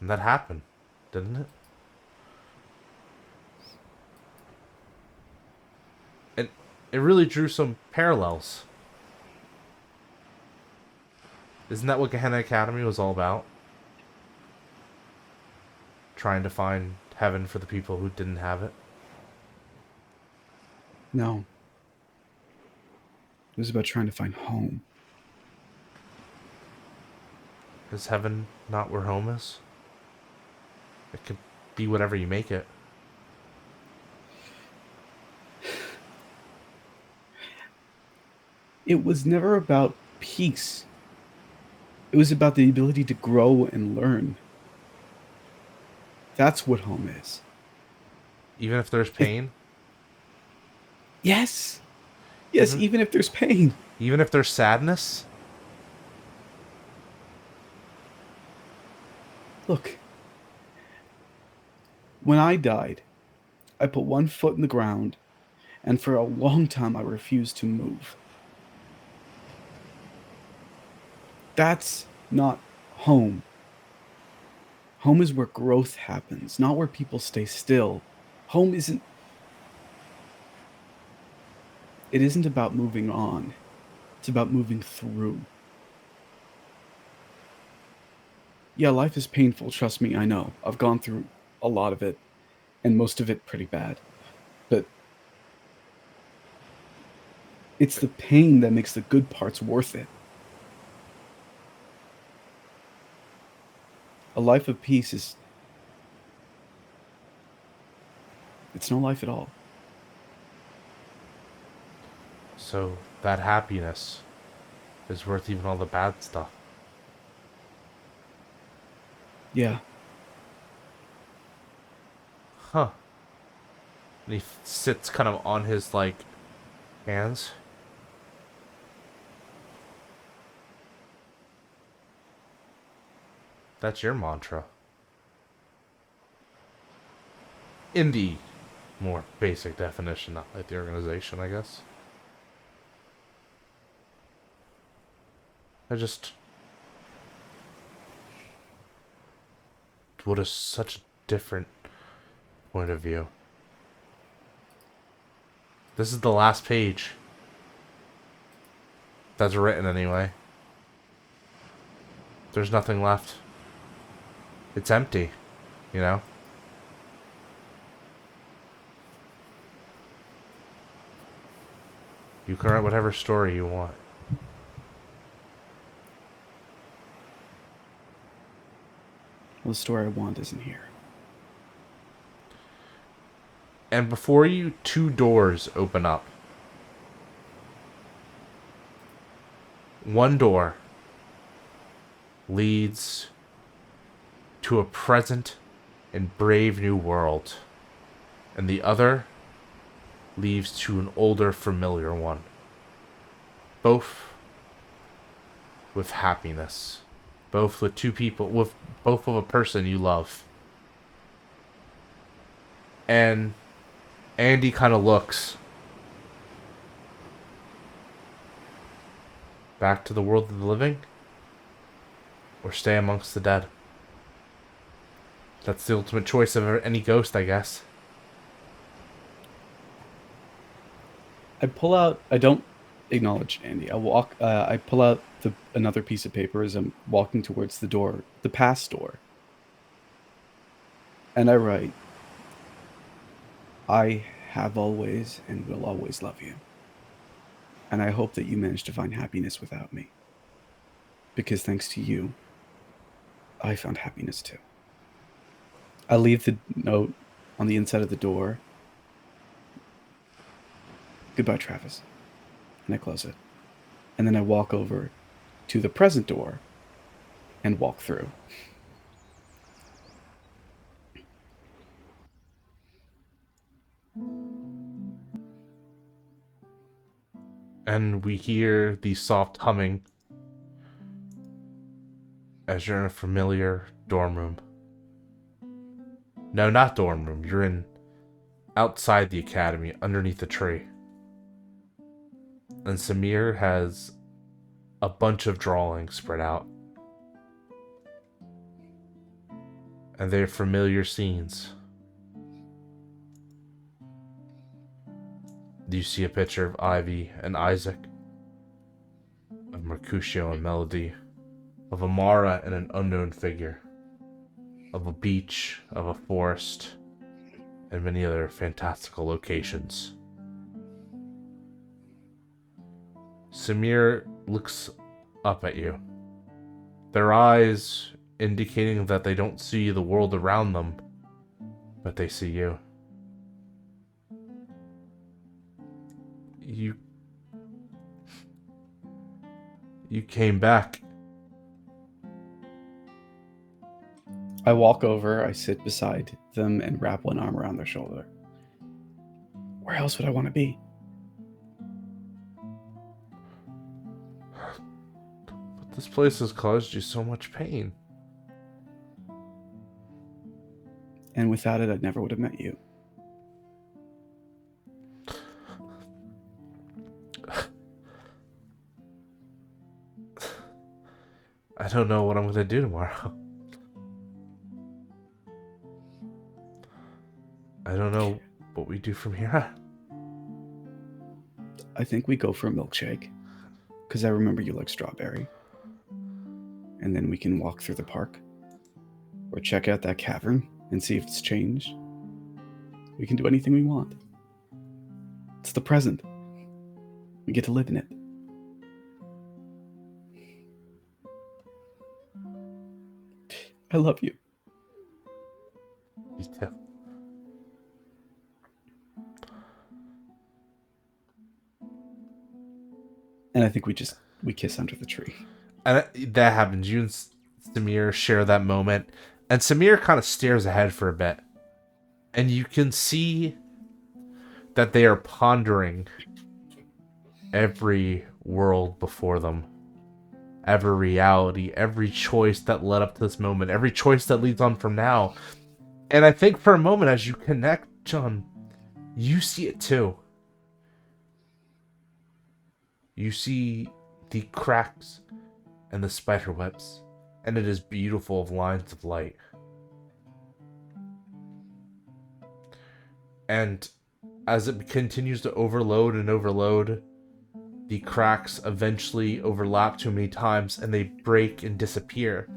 And that happened, didn't it? And it really drew some parallels. Isn't that what Gehenna Academy was all about? Trying to find heaven for the people who didn't have it? No. It was about trying to find home. Is heaven not where home is? It could be whatever you make it. It was never about peace. It was about the ability to grow and learn. That's what home is. Even if there's pain? Yes. Yes, even if there's pain. Even if there's sadness? Look. When I died, I put one foot in the ground, and for a long time I refused to move. That's not home. Home is where growth happens, not where people stay still. Home isn't... It isn't about moving on. It's about moving through. Yeah, life is painful, trust me, I know. I've gone through a lot of it, and most of it pretty bad. But it's the pain that makes the good parts worth it. A life of peace is... It's no life at all. So that happiness is worth even all the bad stuff. Yeah. Huh. And he sits kind of on his, like, hands. That's your mantra. In the more basic definition, not like the organization, I guess. What is such a different point of view. This is the last page. That's written anyway. There's nothing left. It's empty, you know? You can write whatever story you want. Well, the story I want isn't here. And before you, 2 doors open up. One door leads to a present and brave new world, and the other leads to an older, familiar one. Both with happiness. Both with 2 people, with both of a person you love. And Andy kind of looks back to the world of the living, or stay amongst the dead. That's the ultimate choice of any ghost, I guess. I pull out... I don't acknowledge Andy. I pull out another piece of paper as I'm walking towards the door, the past door. And I write, I have always and will always love you. And I hope that you manage to find happiness without me. Because thanks to you, I found happiness too. I leave the note on the inside of the door. Goodbye, Travis. And I close it. And then I walk over to the present door and walk through. And we hear the soft humming as you're in a familiar dorm room. No, not dorm room. You're in outside the academy, underneath a tree. And Samir has a bunch of drawings spread out. And they're familiar scenes. You see a picture of Ivy and Isaac, of Mercutio and Melody, of Amara and an unknown figure, of a beach, of a forest, and many other fantastical locations. Samir looks up at you, their eyes indicating that they don't see the world around them, but they see you. You came back. I walk over, I sit beside them and wrap one arm around their shoulder. Where else would I want to be? But this place has caused you so much pain. And without it, I never would have met you. I don't know what I'm gonna do tomorrow. I don't know what we do from here. I think we go for a milkshake. Because I remember you like strawberry. And then we can walk through the park. Or check out that cavern and see if it's changed. We can do anything we want. It's the present. We get to live in it. I love you. You too. And I think we kiss under the tree. And that happens. You and Samir share that moment. And Samir kind of stares ahead for a bit. And you can see that they are pondering every world before them. Every reality, every choice that led up to this moment, every choice that leads on from now. And I think for a moment, as you connect, John, you see it too. You see the cracks and the spider webs, and it is beautiful of lines of light. And as it continues to overload and overload, the cracks eventually overlap too many times and they break and disappear.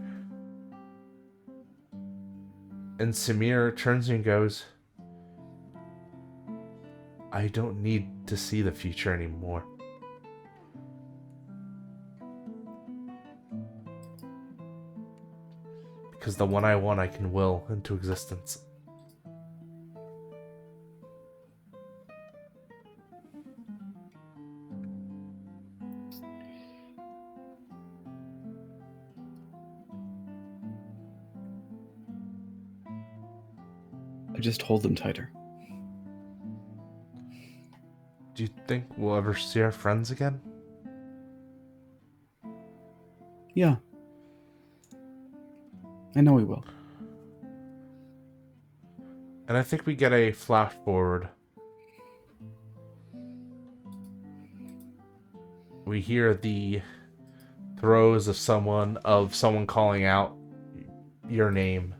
And Samir turns and goes, I don't need to see the future anymore. Because the one I want I can will into existence. I just hold them tighter. Do you think we'll ever see our friends again? Yeah. I know we will. And I think we get a flash forward. We hear the throes of someone calling out your name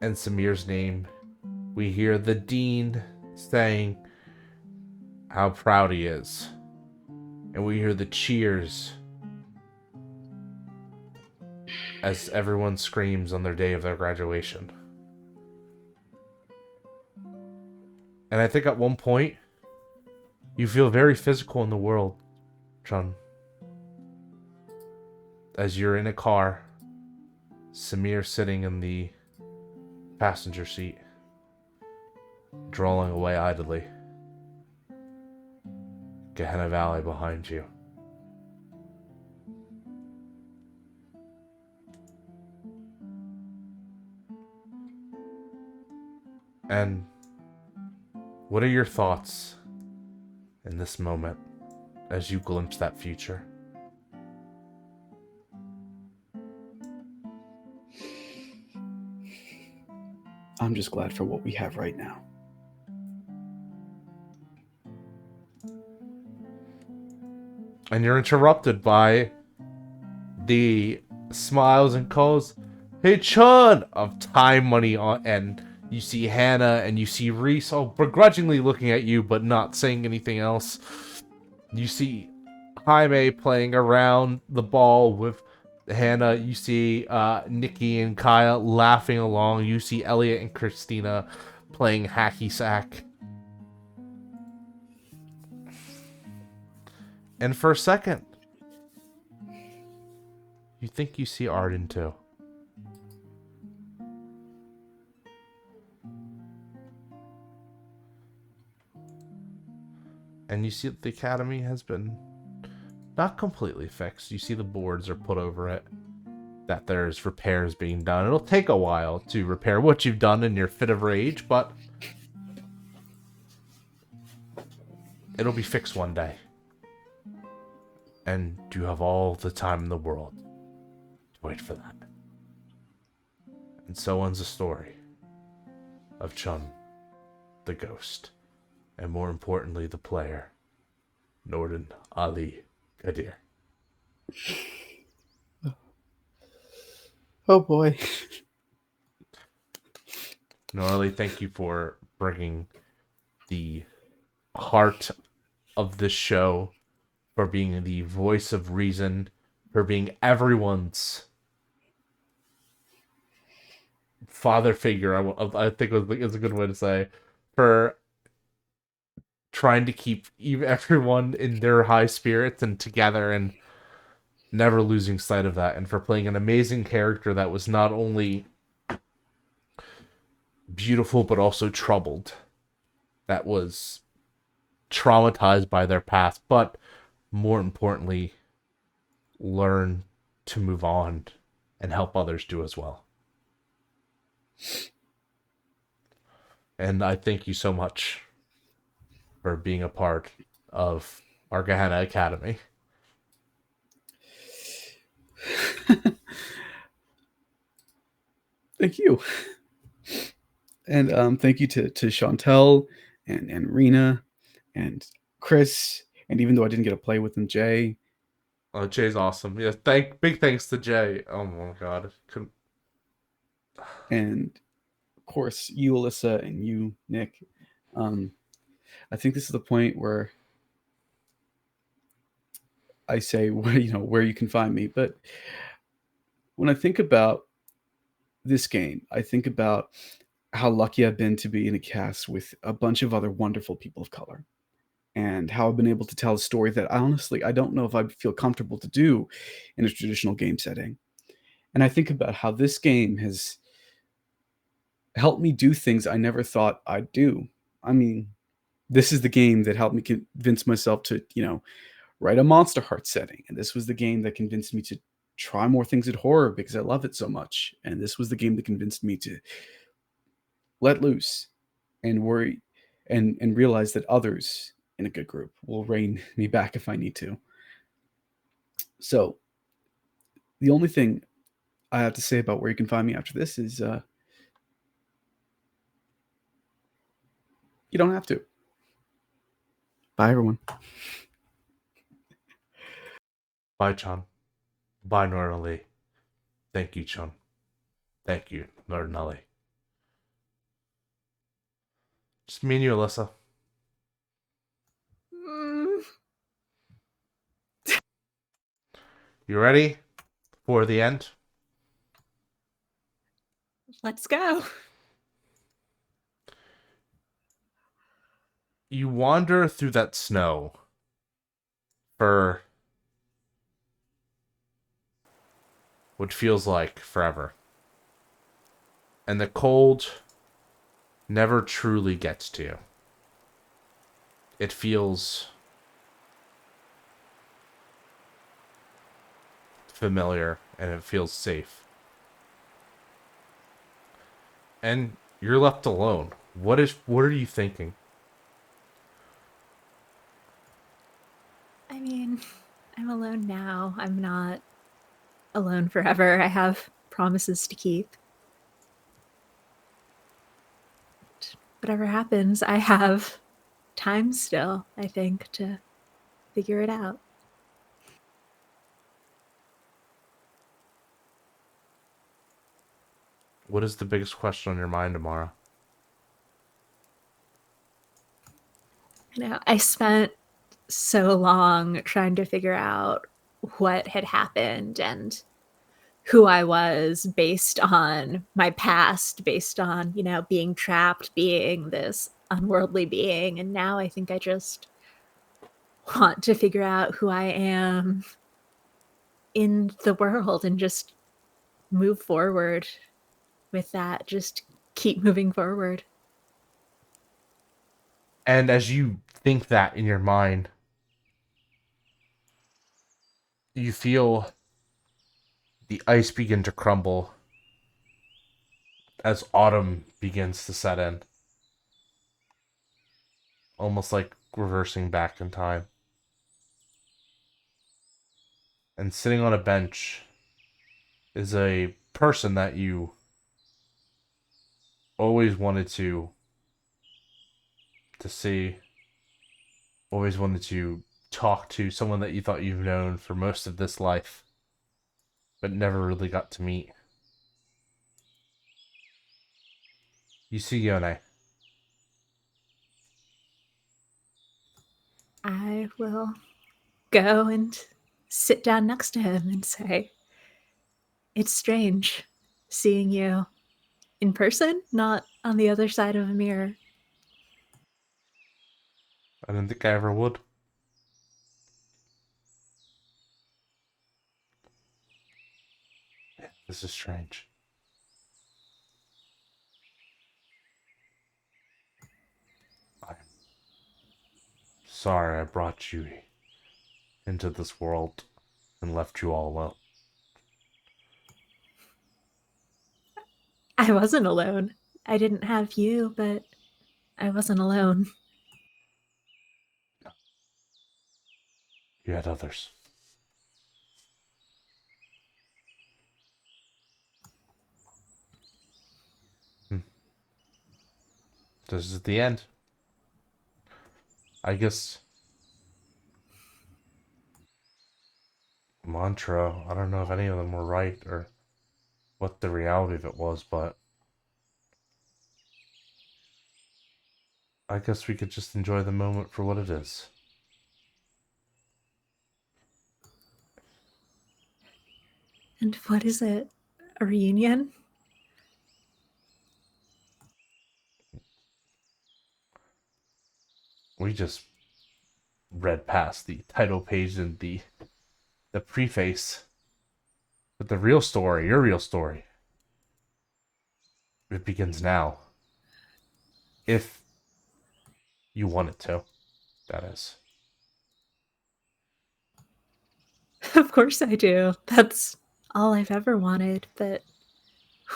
and Samir's name. We hear the dean saying how proud he is. And we hear the cheers as everyone screams on their day of their graduation. And I think at one point, you feel very physical in the world, John. As you're in a car, Samir sitting in the passenger seat, drawing away idly. Gehenna Valley behind you. And what are your thoughts in this moment as you glimpse that future. I'm just glad for what we have right now. And you're interrupted by the smiles and calls, "Hey, Chun!" of time, money, and you see Hannah and you see Reese all begrudgingly looking at you but not saying anything else. You see Jaime playing around the ball with Hannah. You see Nikki and Kaya laughing along. You see Elliot and Christina playing hacky sack. And for a second, you think you see Arden too. And you see that the academy has been not completely fixed. You see the boards are put over it, that there's repairs being done. It'll take a while to repair what you've done in your fit of rage, but it'll be fixed one day. And you have all the time in the world to wait for that. And so ends the story of Chun, the ghost, and more importantly, the player, Norden Ali Kadir. Oh boy. Norley, thank you for bringing the heart of this show, for being the voice of reason, for being everyone's father figure. I think is a good way to say, for trying to keep everyone in their high spirits and together and never losing sight of that, and for playing an amazing character that was not only beautiful but also troubled, that was traumatized by their past, but more importantly, learn to move on and help others do as well. And I thank you so much for being a part of our Gehenna Academy. Thank you. And thank you to Chantel and Rena and Chris, and even though I didn't get to play with them, Jay. Oh, Jay's awesome. Yeah, big thanks to Jay. Oh my god. And of course you, Alyssa, and you, Nick. I think this is the point where I say where you can find me. But when I think about this game, I think about how lucky I've been to be in a cast with a bunch of other wonderful people of color, and how I've been able to tell a story that I don't know if I'd feel comfortable to do in a traditional game setting. And I think about how this game has helped me do things I never thought I'd do. I mean, this is the game that helped me convince myself to, write a Monsterhearts setting. And this was the game that convinced me to try more things at horror because I love it so much. And this was the game that convinced me to let loose and worry and realize that others in a good group will rein me back if I need to. So the only thing I have to say about where you can find me after this is you don't have to. Bye, everyone. Bye, Chun. Bye, Norali. Thank you, Chun. Thank you, Nornali. Just me and you, Alyssa. You ready for the end? Let's go. You wander through that snow for what feels like forever. And the cold never truly gets to you. It feels familiar and it feels safe. And you're left alone. What are you thinking? alone now. I'm not alone forever. I have promises to keep. Whatever happens, I have time still, I think, to figure it out. What is the biggest question on your mind tomorrow? You know, I spent so long trying to figure out what had happened and who I was based on my past, based on, you know, being trapped, being this unworldly being. And now I think I just want to figure out who I am in the world and just move forward with that. Just keep moving forward. And as you think that in your mind, you feel the ice begin to crumble as autumn begins to set in. Almost like reversing back in time. And sitting on a bench is a person that you always wanted to see, always wanted to talk to, someone that you thought you've known for most of this life, but never really got to meet. You see Yone. I will go and sit down next to him and say, it's strange seeing you in person, not on the other side of a mirror. I didn't think I ever would. This is strange. I'm sorry I brought you into this world and left you all alone. I wasn't alone. I didn't have you, but I wasn't alone. You had others. This is the end. I guess mantra, I don't know if any of them were right or what the reality of it was, but I guess we could just enjoy the moment for what it is. And what is it? A reunion? We just read past the title page and the preface. But the real story, your real story, it begins now. If you want it to, that is. Of course I do. That's all I've ever wanted. But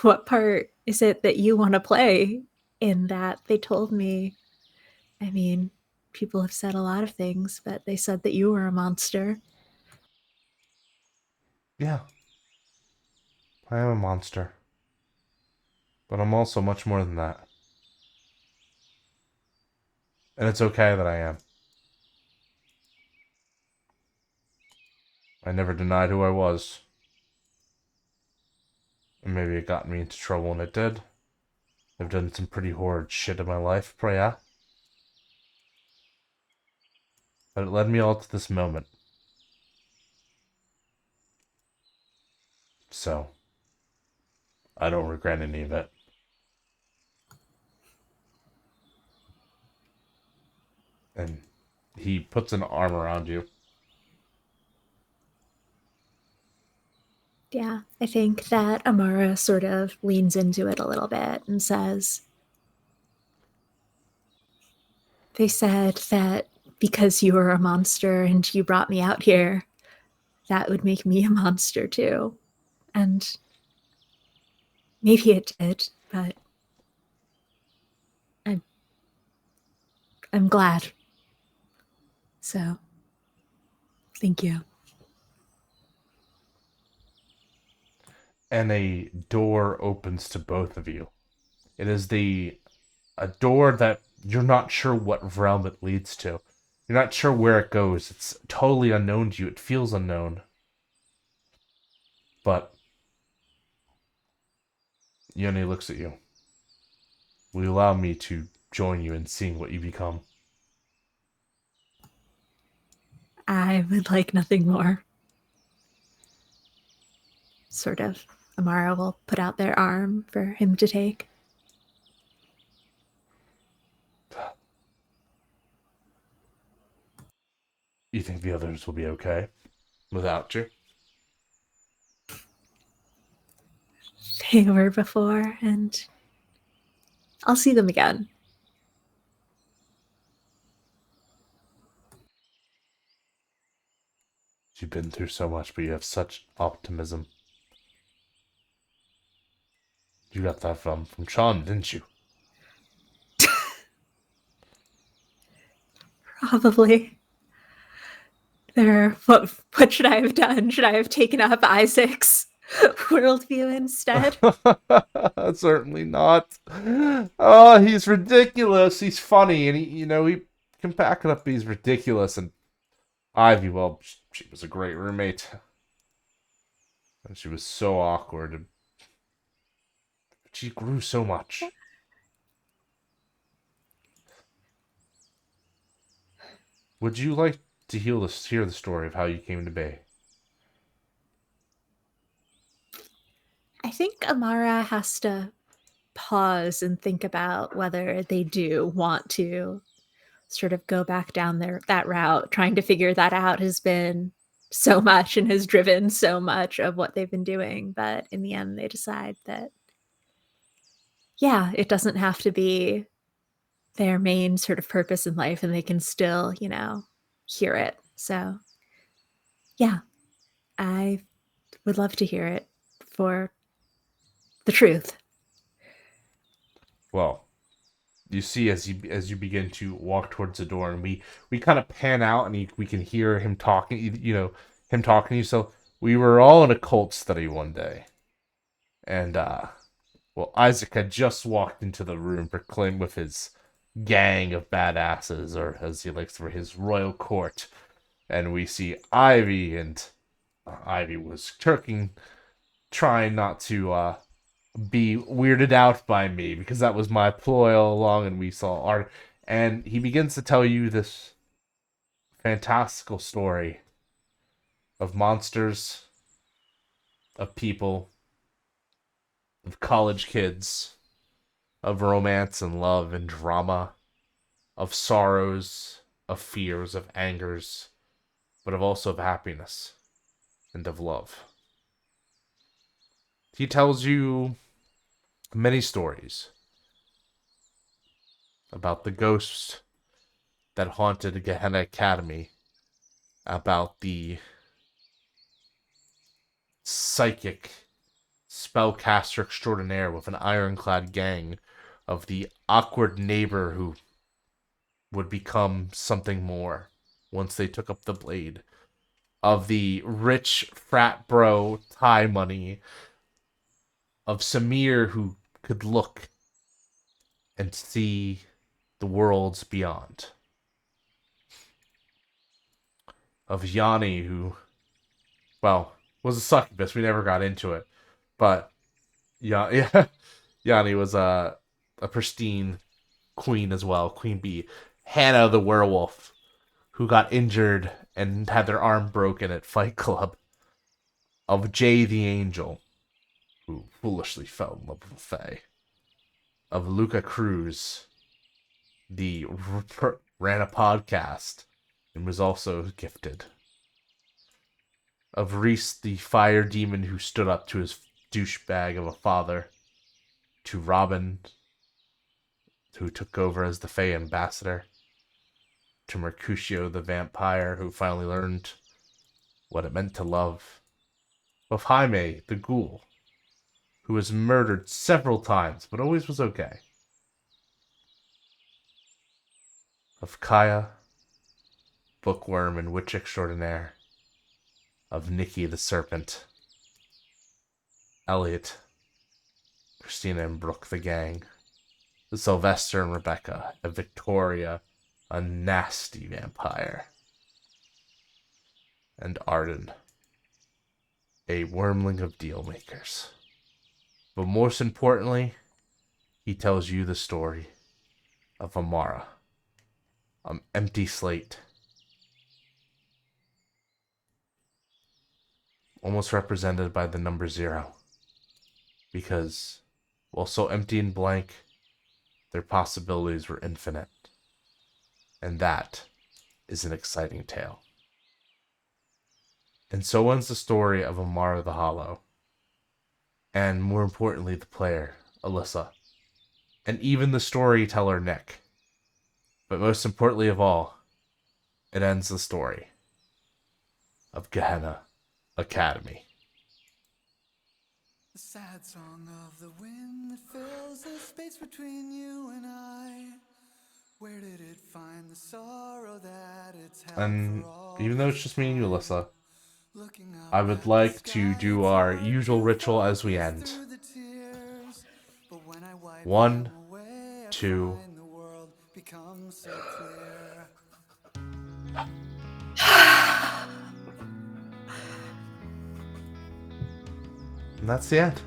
what part is it that you want to play in that? They told me, I mean, people have said a lot of things, but they said that you were a monster. Yeah. I am a monster. But I'm also much more than that. And it's okay that I am. I never denied who I was. And maybe it got me into trouble when it did. I've done some pretty horrid shit in my life, yeah. But it led me all to this moment. So, I don't regret any of it. And he puts an arm around you. Yeah, I think that Amara sort of leans into it a little bit and says, they said that because you were a monster and you brought me out here, that would make me a monster too. And maybe it did, but I'm glad. So, thank you. and a door opens to both of you. It is a door that you're not sure what realm it leads to. You're not sure where it goes. It's totally unknown to you. It feels unknown. But Yoni looks at you. Will you allow me to join you in seeing what you become? I would like nothing more. Sort of. Amara will put out their arm for him to take. You think the others will be okay without you? They were before, and I'll see them again. You've been through so much, but you have such optimism. You got that from Sean, didn't you? Probably. What should I have done? Should I have taken up Isaac's worldview instead? Certainly not. Oh, he's ridiculous. He's funny, and he can back it up. He's ridiculous, and Ivy, well, she was a great roommate, and she was so awkward. And she grew so much. Would you like to hear the story of how you came to be? I think Amara has to pause and think about whether they do want to sort of go back down that route. Trying to figure that out has been so much and has driven so much of what they've been doing. But in the end, they decide that, yeah, it doesn't have to be their main sort of purpose in life, and they can still, hear it. So, yeah, I would love to hear it for the truth. Well, you see as you begin to walk towards the door, and we kind of pan out, and we can hear him talking. Him talking to you. So we were all in a cult study one day, and well, Isaac had just walked into the room, proclaimed with his gang of badasses, or as he likes for his royal court, and we see Ivy, and Ivy was trying not to be weirded out by me, because that was my ploy all along, and we saw art. And he begins to tell you this fantastical story of monsters, of people, of college kids, of romance and love and drama, of sorrows, of fears, of angers, but also of happiness and of love. He tells you many stories about the ghosts that haunted Gehenna Academy, about the psychic spellcaster extraordinaire with an ironclad gang, of the awkward neighbor who would become something more once they took up the blade, of the rich frat bro tie money, of Samir who could look and see the worlds beyond, of Yanni who, well, was a succubus. We never got into it, but yeah, Yanni was a pristine queen as well, queen bee. Hannah the werewolf, who got injured and had their arm broken at Fight Club. Of Jay the angel, who foolishly fell in love with Faye. Of Luca Cruz, ran a podcast and was also gifted. Of Reese, the fire demon who stood up to his douchebag of a father. To Robin, who took over as the Fae ambassador. To Mercutio, the vampire, who finally learned what it meant to love. Of Jaime, the ghoul, who was murdered several times, but always was okay. Of Kaya, bookworm and witch extraordinaire. Of Nikki the serpent. Elliot, Christina and Brooke, the gang, Sylvester and Rebecca, and Victoria, a nasty vampire, and Arden, a wormling of deal makers. But most importantly, he tells you the story of Amara, an empty slate, almost represented by the number 0, because while so empty and blank, their possibilities were infinite, and that is an exciting tale. And so ends the story of Amara the Hollow, and more importantly, the player, Alyssa, and even the storyteller, Nick. But most importantly of all, it ends the story of Gehenna Academy. The sad song of the wind that fills the space between you and I. Where did it find the sorrow that it's held And for all even though it's just me and you, Alyssa, looking up I would at like the to sky, do it's our hard to usual ritual as we focus end. through the tears. But when I wipe 1, them away, I 2, find the world becomes so clear. and that's the end.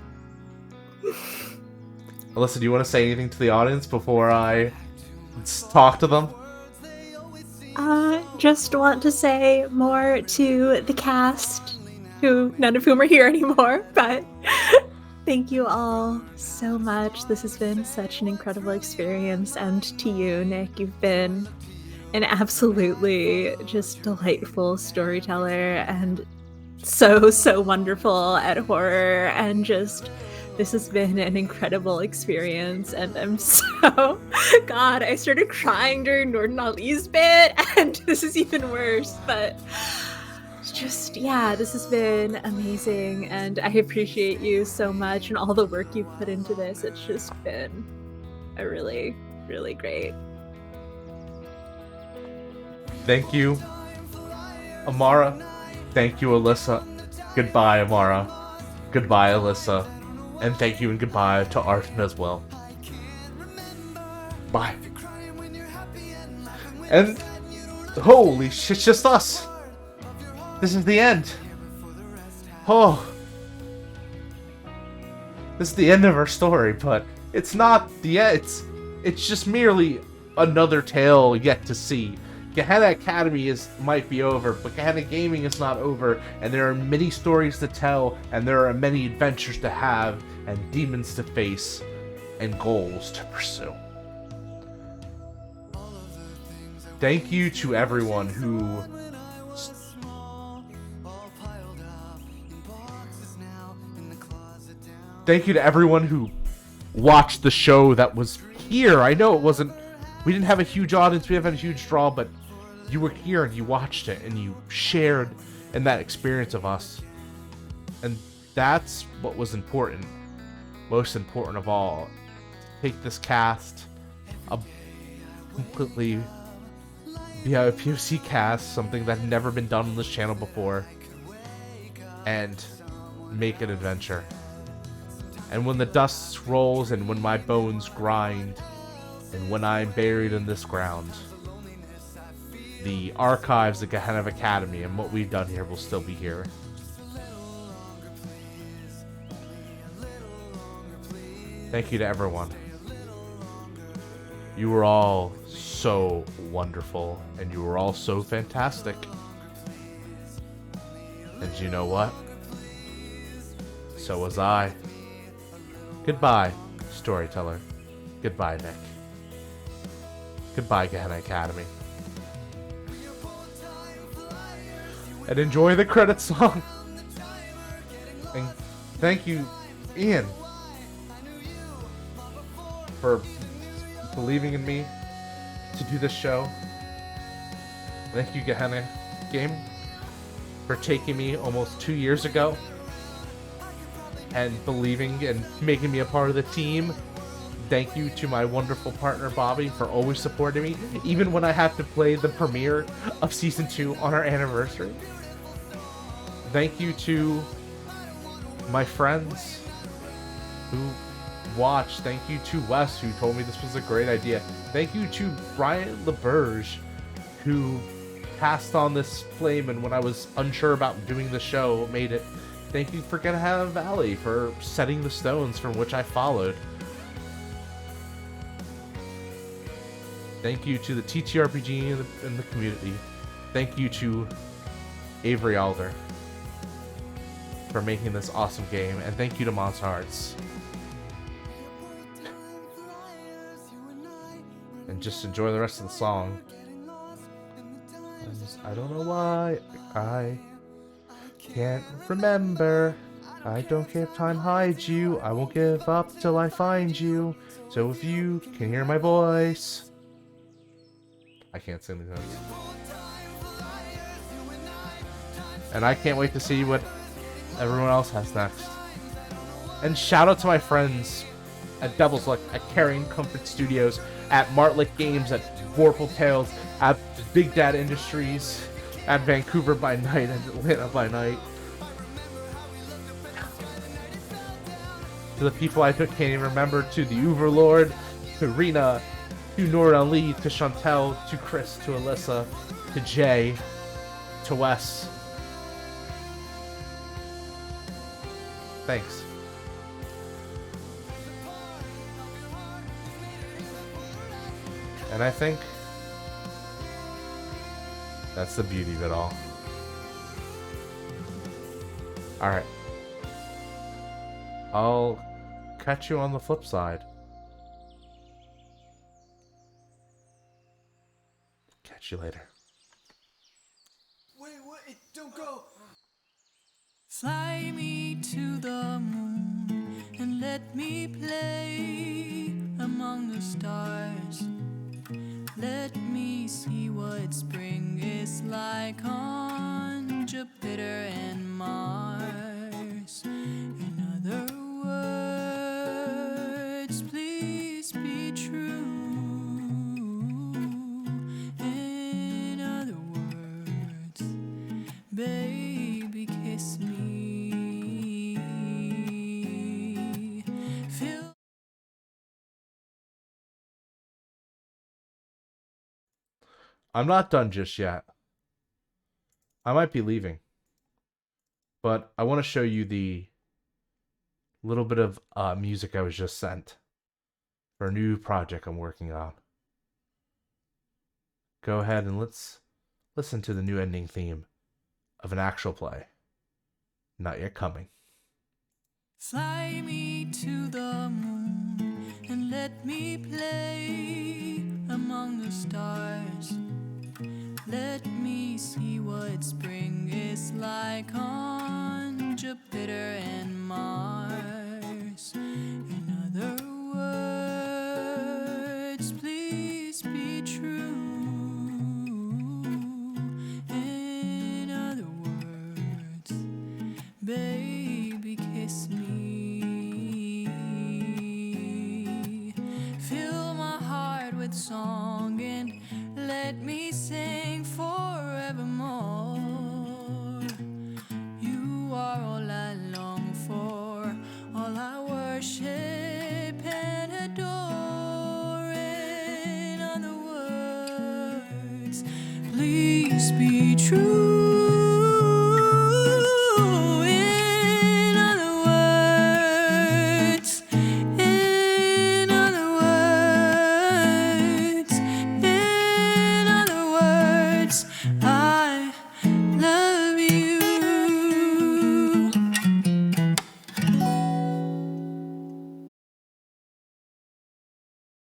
Alyssa, do you want to say anything to the audience before I talk to them? Just want to say more to the cast, who none of whom are here anymore, but thank you all so much. This has been such an incredible experience, and to you, Nick, you've been an absolutely just delightful storyteller and so wonderful at horror, and just this has been an incredible experience, and I'm so... God, I started crying during Norden Ali's bit, and this is even worse, but just, yeah, this has been amazing, and I appreciate you so much and all the work you've put into this. It's just been a really, really great. Thank you, Amara. Thank you, Alyssa. Goodbye, Amara. Goodbye, Alyssa. And thank you and goodbye to Arden as well. Bye. And holy shit, it's just us. This is the end. Oh. This is the end of our story, but it's not the end. It's just merely another tale yet to see. Gehenna Academy might be over, but Gehenna Gaming is not over, and there are many stories to tell, and there are many adventures to have, and demons to face, and goals to pursue. Thank you to everyone who... Thank you to everyone who watched the show that was here. I know it wasn't... We didn't have a huge audience, we haven't had a huge draw, but you were here and you watched it and you shared in that experience of us. And that's what was important. Most important of all. Take this cast, a completely POC cast, something that had never been done on this channel before, and make an adventure. And when the dust rolls and when my bones grind, and when I'm buried in this ground, the archives of Gehenna Academy and what we've done here will still be here. Thank you to everyone. You were all so wonderful, and you were all so fantastic. And you know what? So was I. Goodbye, storyteller. Goodbye, Nick. Goodbye, Gehenna Academy. And enjoy the credit song. And thank you, Ian, for believing in me to do this show. Thank you, Gehenna Gaming, for taking me almost 2 years ago and believing and making me a part of the team. Thank you to my wonderful partner, Bobby, for always supporting me, even when I had to play the premiere of Season 2 on our anniversary. Thank you to my friends who watched. Thank you to Wes, who told me this was a great idea. Thank you to Brian LeBurge, who passed on this flame, and when I was unsure about doing the show, made it. Thank you for Gehenna Valley for setting the stones from which I followed. Thank you to the TTRPG in the community. Thank you to Avery Alder for making this awesome game, and thank you to Monsterhearts. And just enjoy the rest of the song. I don't know why I can't remember. I don't give time hide you. I won't give up till I find you. So if you can hear my voice. I can't sing these notes. And I can't wait to see what everyone else has next. And shout out to my friends at Devil's Luck, at Carrying Comfort Studios, at Martlick Games, at Vorpal Tales, at Big Dad Industries, at Vancouver by night, and Atlanta by night. To the people I can't even remember, to the Overlord, to Rena, to Nora Lee, to Chantel, to Chris, to Alyssa, to Jay, to Wes. Thanks. And I think that's the beauty of it all. Alright. I'll catch you on the flip side. Catch you later. Wait, don't go. Fly me to the moon and let me play among the stars. Let me see what spring is like on Jupiter and Mars. In other words, please be true. In other words, baby, kiss me. Feel I'm not done just yet. I might be leaving. But I want to show you the little bit of music I was just sent for a new project I'm working on. Go ahead and let's listen to the new ending theme of an actual play. Not yet coming. fly me to the moon and let me play among the stars. Let me see what spring is like on Jupiter and Mars. In other words, please be true. In other words, baby, kiss me. Fill my heart with song and let me sing forevermore. You are all I long for, all I worship and adore. In other words, please be true.